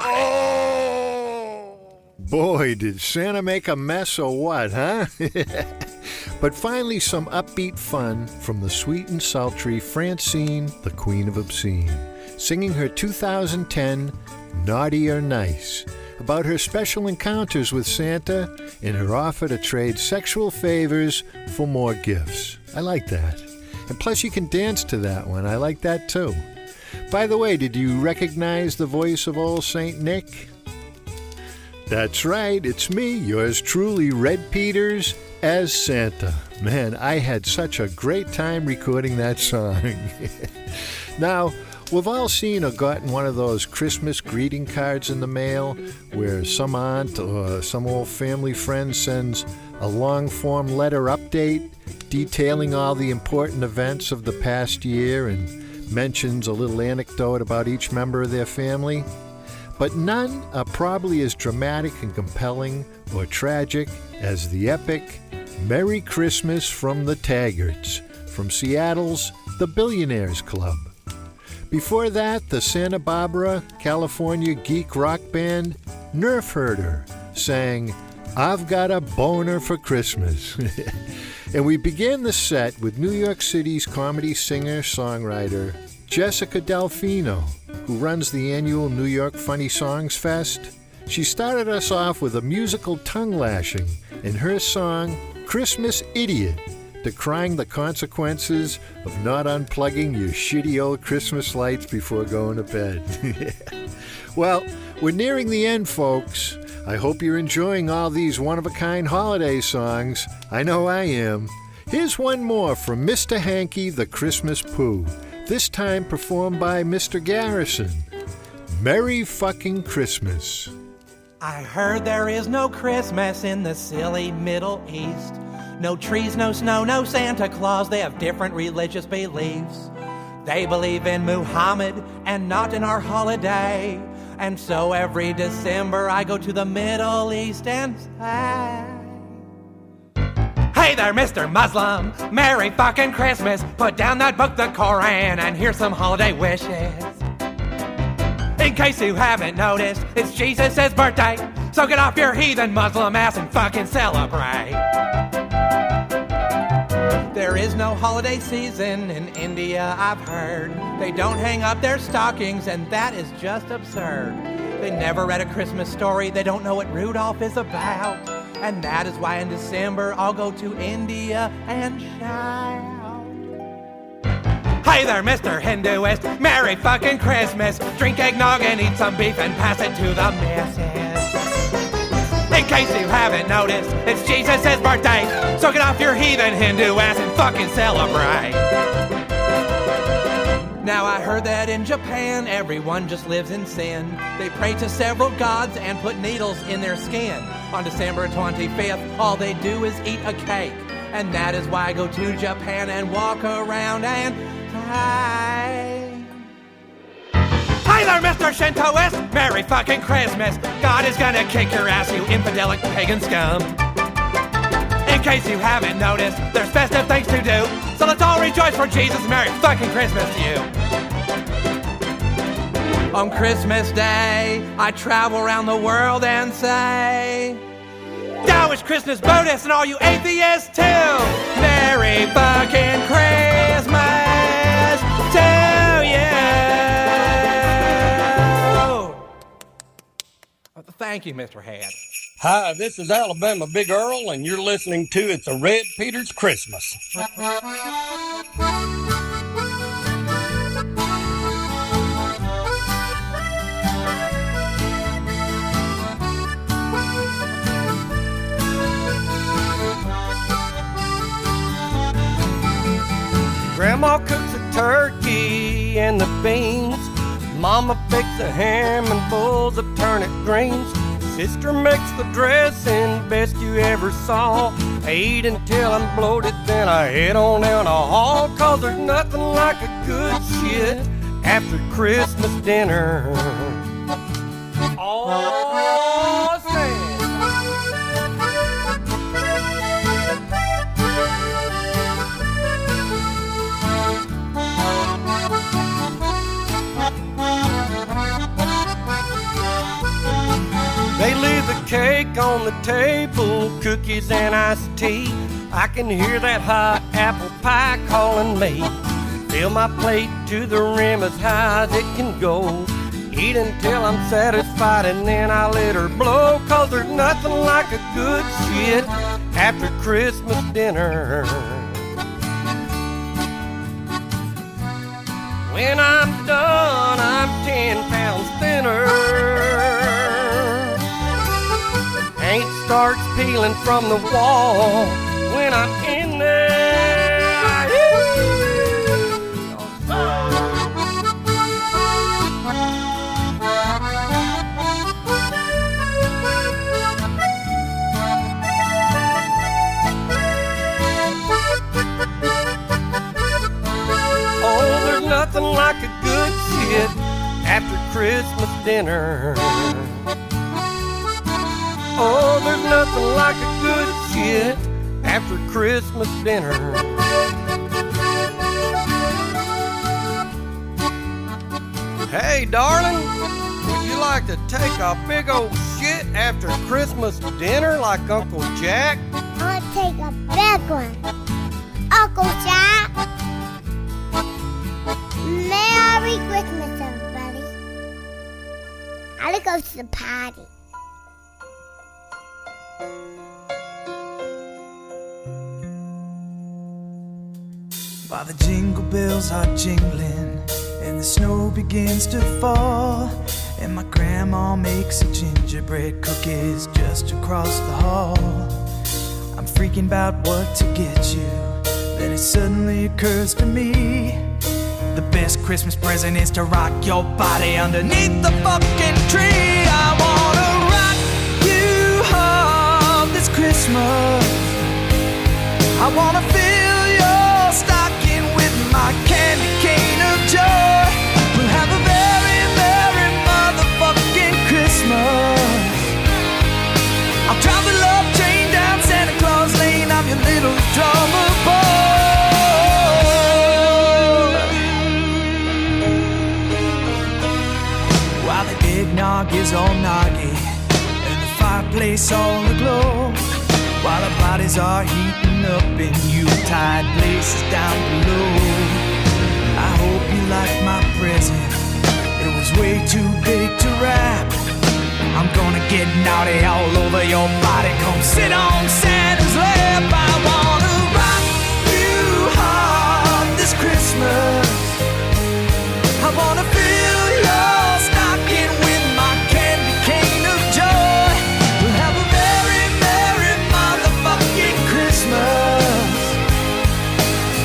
Oh. Boy, did Santa make a mess or what, huh? But finally, some upbeat fun from the sweet and sultry Francine, the Queen of Obscene, singing her 2010 Naughty or Nice, about her special encounters with Santa and her offer to trade sexual favors for more gifts. I like that. And plus you can dance to that one. I like that too. By the way, did you recognize the voice of old St. Nick? That's right, it's me, yours truly, Red Peters, as Santa. Man, I had such a great time recording that song. Now, we've all seen or gotten one of those Christmas greeting cards in the mail where some aunt or some old family friend sends a long-form letter update detailing all the important events of the past year and mentions a little anecdote about each member of their family, but none are probably as dramatic and compelling or tragic as the epic Merry Christmas from the Taggarts, from Seattle's The Billionaires Club. Before that, the Santa Barbara, California geek rock band Nerf Herder sang I've Got a Boner for Christmas. And we began the set with New York City's comedy singer-songwriter Jessica Delfino, who runs the annual New York Funny Songs Fest. She started us off with a musical tongue-lashing in her song Christmas Idiot, decrying the consequences of not unplugging your shitty old Christmas lights before going to bed. Well, we're nearing the end, folks. I hope you're enjoying all these one-of-a-kind holiday songs. I know I am. Here's one more from Mr. Hanky the Christmas Pooh, this time performed by Mr. Garrison. Merry fucking Christmas. I heard there is no Christmas in the silly Middle East. No trees, no snow, no Santa Claus. They have different religious beliefs. They believe in Muhammad and not in our holiday. And so every December I go to the Middle East and say, hey there, Mr. Muslim, Merry fucking Christmas. Put down that book, the Koran, and here's some holiday wishes. In case you haven't noticed, it's Jesus' birthday. So get off your heathen Muslim ass and fucking celebrate. There is no holiday season in India, I've heard. They don't hang up their stockings, and that is just absurd. They never read a Christmas story, they don't know what Rudolph is about. And that is why in December I'll go to India and shout. Hey there, Mr. Hinduist, Merry fucking Christmas. Drink eggnog and eat some beef and pass it to the missus. In case you haven't noticed, it's Jesus' birthday. So get off your heathen Hindu ass and fucking celebrate. Now I heard that in Japan, everyone just lives in sin. They pray to several gods and put needles in their skin. On December 25th, all they do is eat a cake. And that is why I go to Japan and walk around and say, hey there, Mr. Shintoist, Merry fucking Christmas. God is gonna kick your ass, you infidelic pagan scum. In case you haven't noticed, there's festive things to do. So let's all rejoice for Jesus. Merry fucking Christmas to you. On Christmas Day, I travel around the world and say, Dowish Christmas bonus and all you atheists too. Merry fucking Christmas to you. Thank you, Mr. Head. Hi, this is Alabama Big Earl, and you're listening to It's a Red Peter's Christmas. Grandma cooks a turkey and the beans. Mama bakes a ham and bowls of turnip greens. Sister makes the dressing best you ever saw. I eat until I'm bloated, then I head on down the hall. 'Cause there's nothing like a good shit after Christmas dinner. Oh, say. They leave the cake on the table, cookies and iced tea. I can hear that hot apple pie calling me. Fill my plate to the rim as high as it can go. Eat until I'm satisfied and then I let her blow. 'Cause there's nothing like a good shit after Christmas dinner. When I'm done, I'm 10 pounds thinner. Paint starts peeling from the wall when I'm in there. Oh, there's nothing like after Christmas dinner. Oh, there's nothing like a good shit after Christmas dinner. Hey, darling, would you like to take a big old shit after Christmas dinner like Uncle Jack? I'll take a big one. Uncle Jack. Merry Christmas, everybody. I'll go to the party. While the jingle bells are jingling and the snow begins to fall, and my grandma makes a gingerbread cookies just across the hall, I'm freaking about what to get you. Then it suddenly occurs to me, the best Christmas present is to rock your body underneath the fucking tree. I wanna rock you hard this Christmas. I wanna fill your stocking with my candy cane of joy. We'll have a very, very motherfucking Christmas. I'll drive the love train down Santa Claus Lane. I'm your little drummer boy. While the eggnog is all noggy and the fireplace all aglow, while our bodies are heating up in Yuletide places down below, I hope you like my present. It was way too big to wrap. I'm gonna get naughty all over your body. Come sit on Santa's lap. I wanna rock you hard this Christmas. I wanna fill your stocking with my candy cane of joy. We'll have a very, very motherfucking Christmas.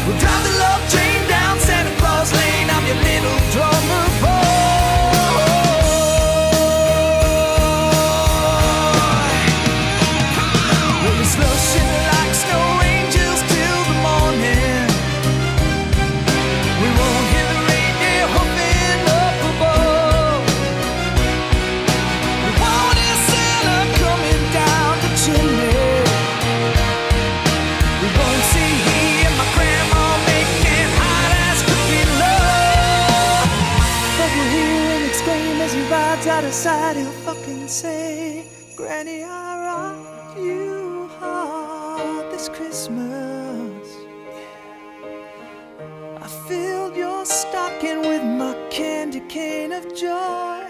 We'll drive the love train down Santa Claus Lane. I'm your little drummer boy. We'll be slushing like snow angels till the morning. We won't hear the reindeer hoofing up above. We won't hear Santa coming down the chimney. We won't see he and my grandma making hot-ass cookie love. But we'll hear him exclaim as he rides out of sight. He'll fucking say, Granny, I rocked you hard this Christmas. I filled your stocking with my candy cane of joy.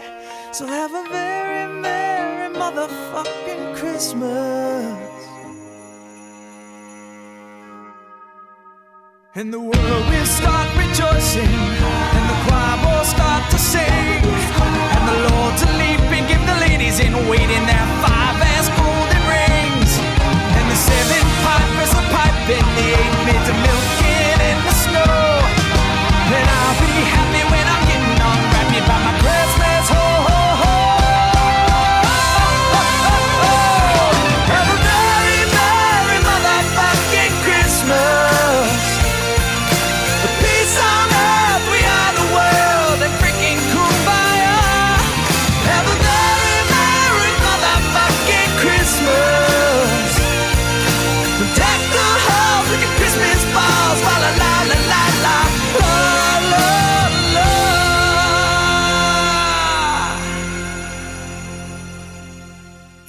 So have a very merry motherfucking Christmas. And the world will start rejoicing, and the choir will start to sing, and the lords will leap and give the ladies in waiting their 5 golden rings, and the 7 pipers will pipe in the 8 maids are milking in the snow. And I'll be happy when I'm getting unwrapped by my Christmas ho ho ho. Have a very, very motherfucking Christmas. Peace on earth, we are the world, and freaking kumbaya. Have a very merry motherfucking Christmas. Deck the halls with your Christmas balls, la la la la la la la la.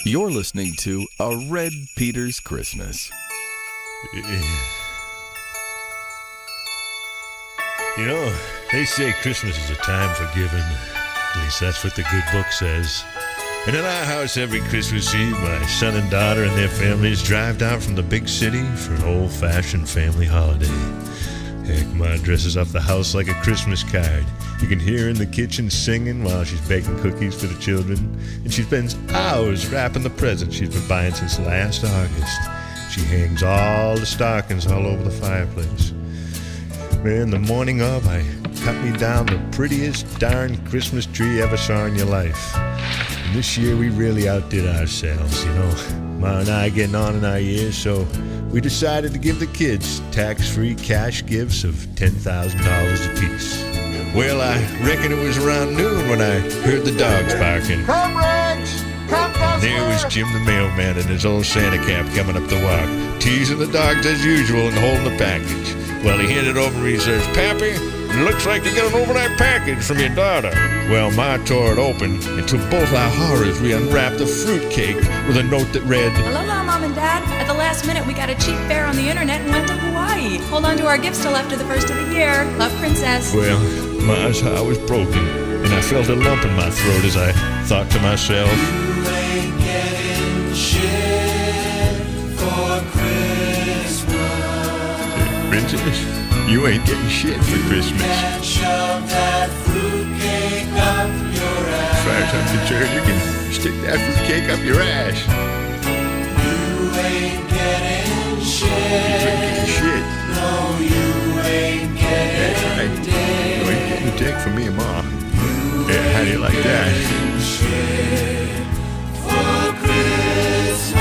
You're listening to A Red Peter's Christmas. You know, they say Christmas is a time for giving. At least that's what the good book says. And in our house every Christmas Eve, my son and daughter and their families drive down from the big city for an old-fashioned family holiday. Heck, Ma dresses up the house like a Christmas card. You can hear her in the kitchen singing while she's baking cookies for the children. And she spends hours wrapping the presents she's been buying since last August. She hangs all the stockings all over the fireplace. Man, the morning of, I cut me down the prettiest darn Christmas tree you ever saw in your life. And this year we really outdid ourselves, you know. Ma and I getting on in our years, so we decided to give the kids tax-free cash gifts of $10,000 apiece. Well, I reckon it was around noon when I heard the dogs barking. Come, Rex! Come, And there was Jim the mailman in his old Santa cap coming up the walk, teasing the dogs as usual and holding the package. Well, he handed over and he says, "Pappy, looks like you got an overnight package from your daughter." Well, Ma tore it open, and to both our horrors, we unwrapped a fruitcake with a note that read, "Aloha, Mom and Dad. At the last minute, we got a cheap fare on the internet and went to Hawaii. Hold on to our gifts till after the first of the year. Love, Princess." Well, Ma's heart was broken, and I felt a lump in my throat as I thought to myself, You ain't getting shit for Christmas. "Princess, you ain't getting shit for Christmas." Can't shove that fruitcake up your ass. As far as I'm concerned, you can stick that fruitcake up your ass. You ain't getting shit. You ain't getting shit. No, you ain't getting That's right. You ain't getting a dick from me and Ma. Yeah, how do you like that? shit for Christmas.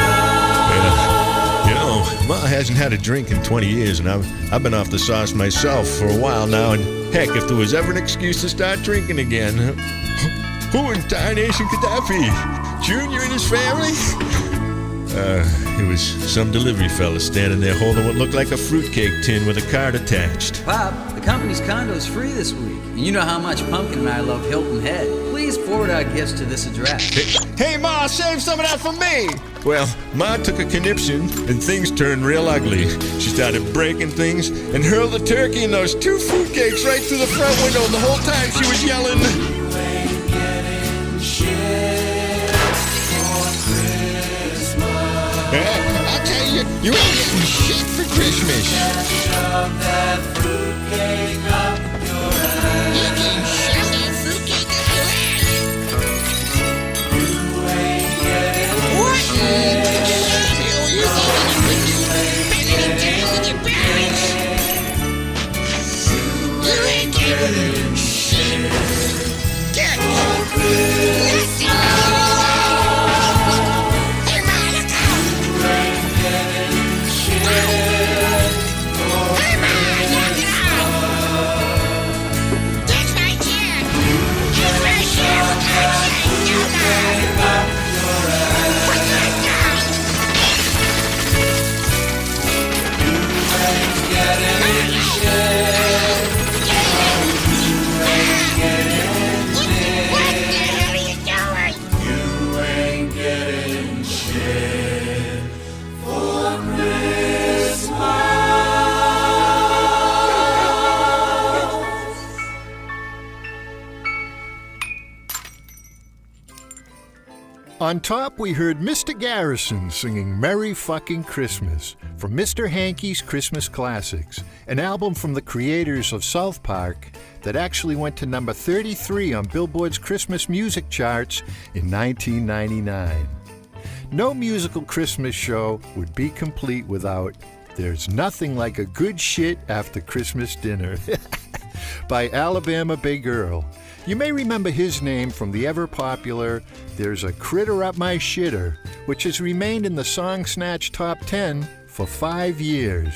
You know, Ma hasn't had a drink in 20 years, and I've been off the sauce myself for a while now, and heck, if there was ever an excuse to start drinking again, who in tarnation could that be? Junior and his family? It was some delivery fella standing there holding what looked like a fruitcake tin with a card attached. Bob, the company's condo is free this week, and you know how much Pumpkin and I love Hilton Head. Please forward our gifts to this address. Hey, Ma, save some of that for me! Well, Ma took a conniption, and things turned real ugly. She started breaking things and hurled the turkey and those 2 fruitcakes right through the front window, and the whole time she was yelling, You ain't getting shit for Christmas. I'll tell you, you ain't getting shit for Christmas. Shove that fruitcake up your ass. You can shove that fruitcake up your ass. You ain't getting What? shit. You ain't getting shit. Get it. Let's go. On top, we heard Mr. Garrison singing Merry Fucking Christmas from Mr. Hankey's Christmas Classics, an album from the creators of South Park that actually went to number 33 on Billboard's Christmas music charts in 1999. No musical Christmas show would be complete without There's Nothing Like a Good Shit After Christmas Dinner by Alabama Big Earl. You may remember his name from the ever-popular There's a Critter Up My Shitter, which has remained in the Song Snatch Top 10 for 5 years.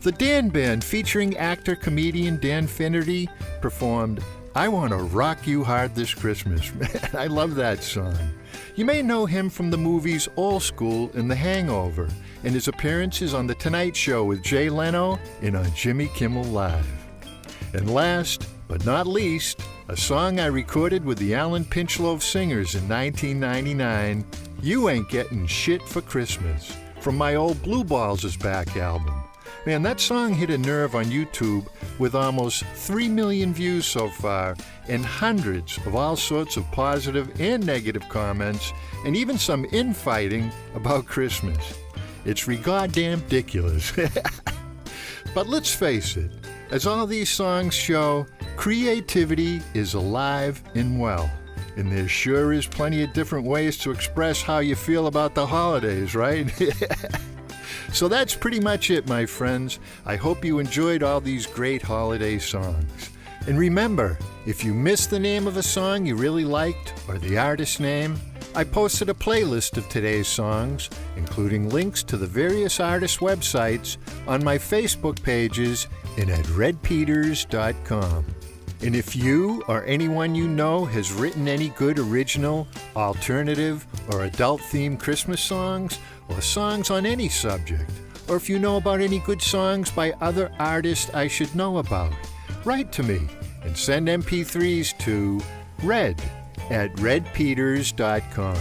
The Dan Band, featuring actor-comedian Dan Finnerty, performed I Want to Rock You Hard This Christmas. Man, I love that song. You may know him from the movies Old School and The Hangover, and his appearances on The Tonight Show with Jay Leno and on Jimmy Kimmel Live. And last but not least, a song I recorded with the Alan Pinchloaf Singers in 1999, You Ain't Getting Shit for Christmas, from my old Blue Balls Is Back album. Man, that song hit a nerve on YouTube with almost 3 million views so far and hundreds of all sorts of positive and negative comments and even some infighting about Christmas. It's re-goddamn ridiculous. But let's face it, as all these songs show, creativity is alive and well. And there sure is plenty of different ways to express how you feel about the holidays, right? So that's pretty much it, my friends. I hope you enjoyed all these great holiday songs. And remember, if you missed the name of a song you really liked or the artist's name, I posted a playlist of today's songs, including links to the various artists' websites on my Facebook pages and at redpeters.com. And if you or anyone you know has written any good original, alternative, or adult-themed Christmas songs, or songs on any subject, or if you know about any good songs by other artists I should know about, write to me and send MP3s to red@redpeters.com.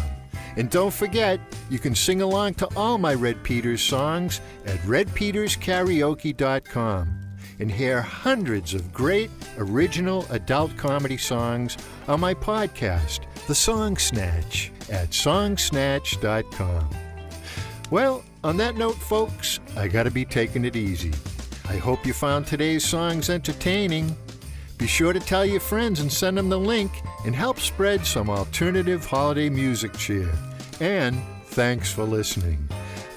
And don't forget, you can sing along to all my Red Peters songs at redpeterskaraoke.com and hear hundreds of great original adult comedy songs on my podcast, The Song Snatch, at songsnatch.com. Well, on that note, folks, I gotta be taking it easy. I hope you found today's songs entertaining. Be sure to tell your friends and send them the link and help spread some alternative holiday music cheer. And thanks for listening.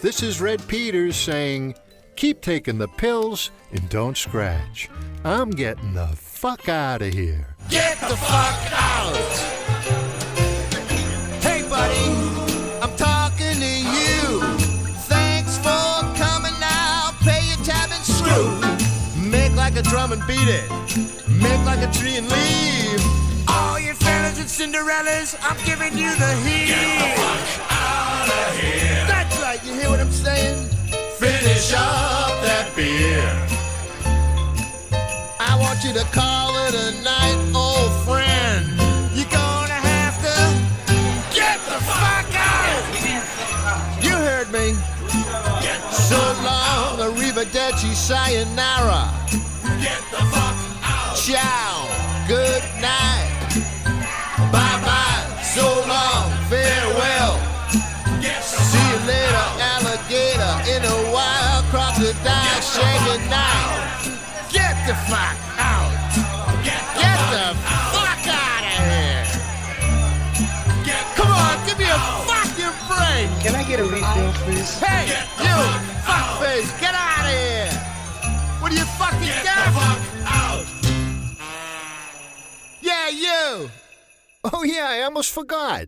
This is Red Peters saying, keep taking the pills and don't scratch. I'm getting the fuck out of here. Get the fuck out! Hey, buddy, I'm talking to you. Thanks for coming now. Pay your tab and screw. Make like a drum and beat it. Make like a tree and leave. All your fellas and Cinderellas, I'm giving you the heat. Get the fuck out of here. That's right, you hear what I'm saying? Finish up that beer. I want you to call it a night, old friend. You're gonna have to get the fuck out. You heard me. So long, arrivederci, sayonara. Get the fuck out. Ciao, good night. Bye-bye, so long, farewell. See you later, alligator, in a wild crocodile, shaking night. Get the fuck out. Get the fuck out of here. Come on, give me a fucking break. Can I get a refill, please? Hey, you, fuckface, get out of here. What are you fucking deaf? Get the fuck out. Yeah, you. Oh yeah, I almost forgot.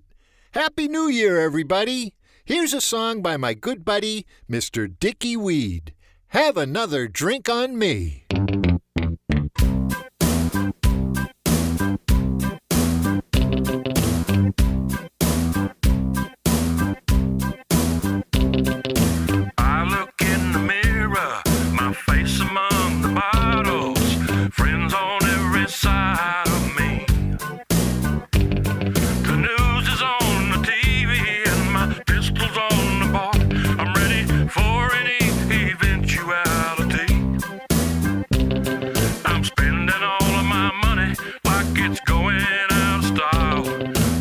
Happy New Year, everybody. Here's a song by my good buddy, Mr. Dickie Weed. Have another drink on me. I look in the mirror, my face among the bottles, friends on every side of me. The news is on the TV and my pistol's on the bar. I'm ready for any eventuality. I'm spending all of my money like it's going out of style.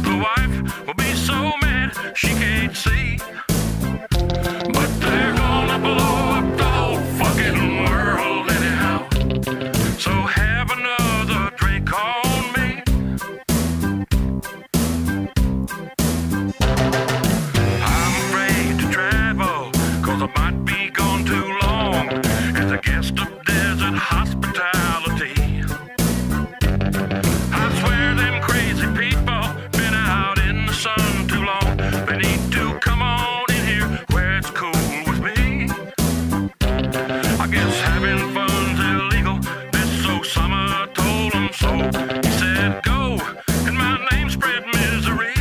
The wife will be so mad she can't see. But they're gonna blow up the whole fucking world anyhow. So have another drink on me. I'm afraid to travel, 'cause I might be gone too long as a guest of desert hospitality. I swear them crazy people been out in the sun too long. They need to come on in here where it's cool with me. I guess having fun's illegal. This Osama told him so. He said go, and my name spread misery.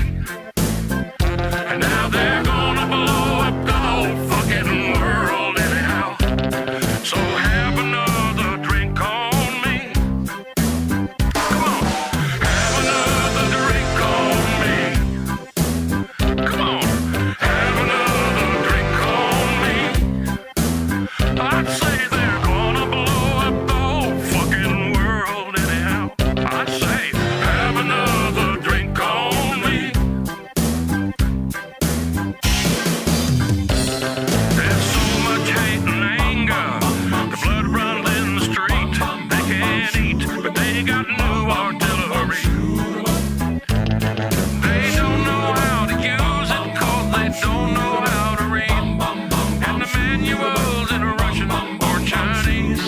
And now they're gonna blow up the whole fucking world anyhow. So have another drink on me. Come on, have another drink on me. Come on, have another drink on me. I'd say they're gonna blow up the whole fucking world anyhow. I'd say have another drink on me. There's so much hate and anger. The blood runs in the street. They can't eat, but they got new artillery. They don't know how to use it, 'cause they don't know how to read. And the manuals in Russian or Chinese.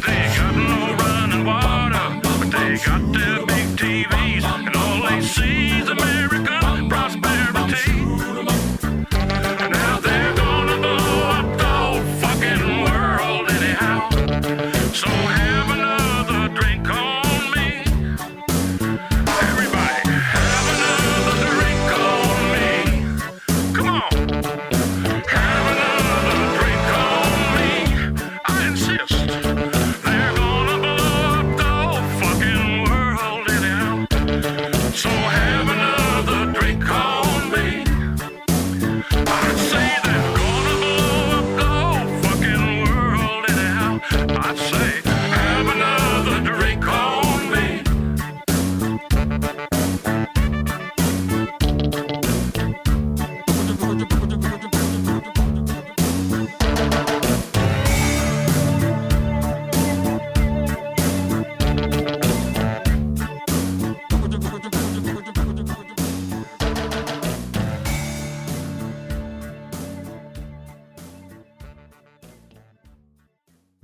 They got no running water, but they got their big TVs. And all they see is American prosperity. And now they're gonna blow up the whole fucking world anyhow. So have another drink on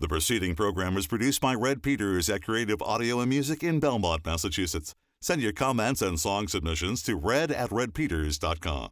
The preceding program was produced by Red Peters at Creative Audio and Music in Belmont, Massachusetts. Send your comments and song submissions to red@redpeters.com.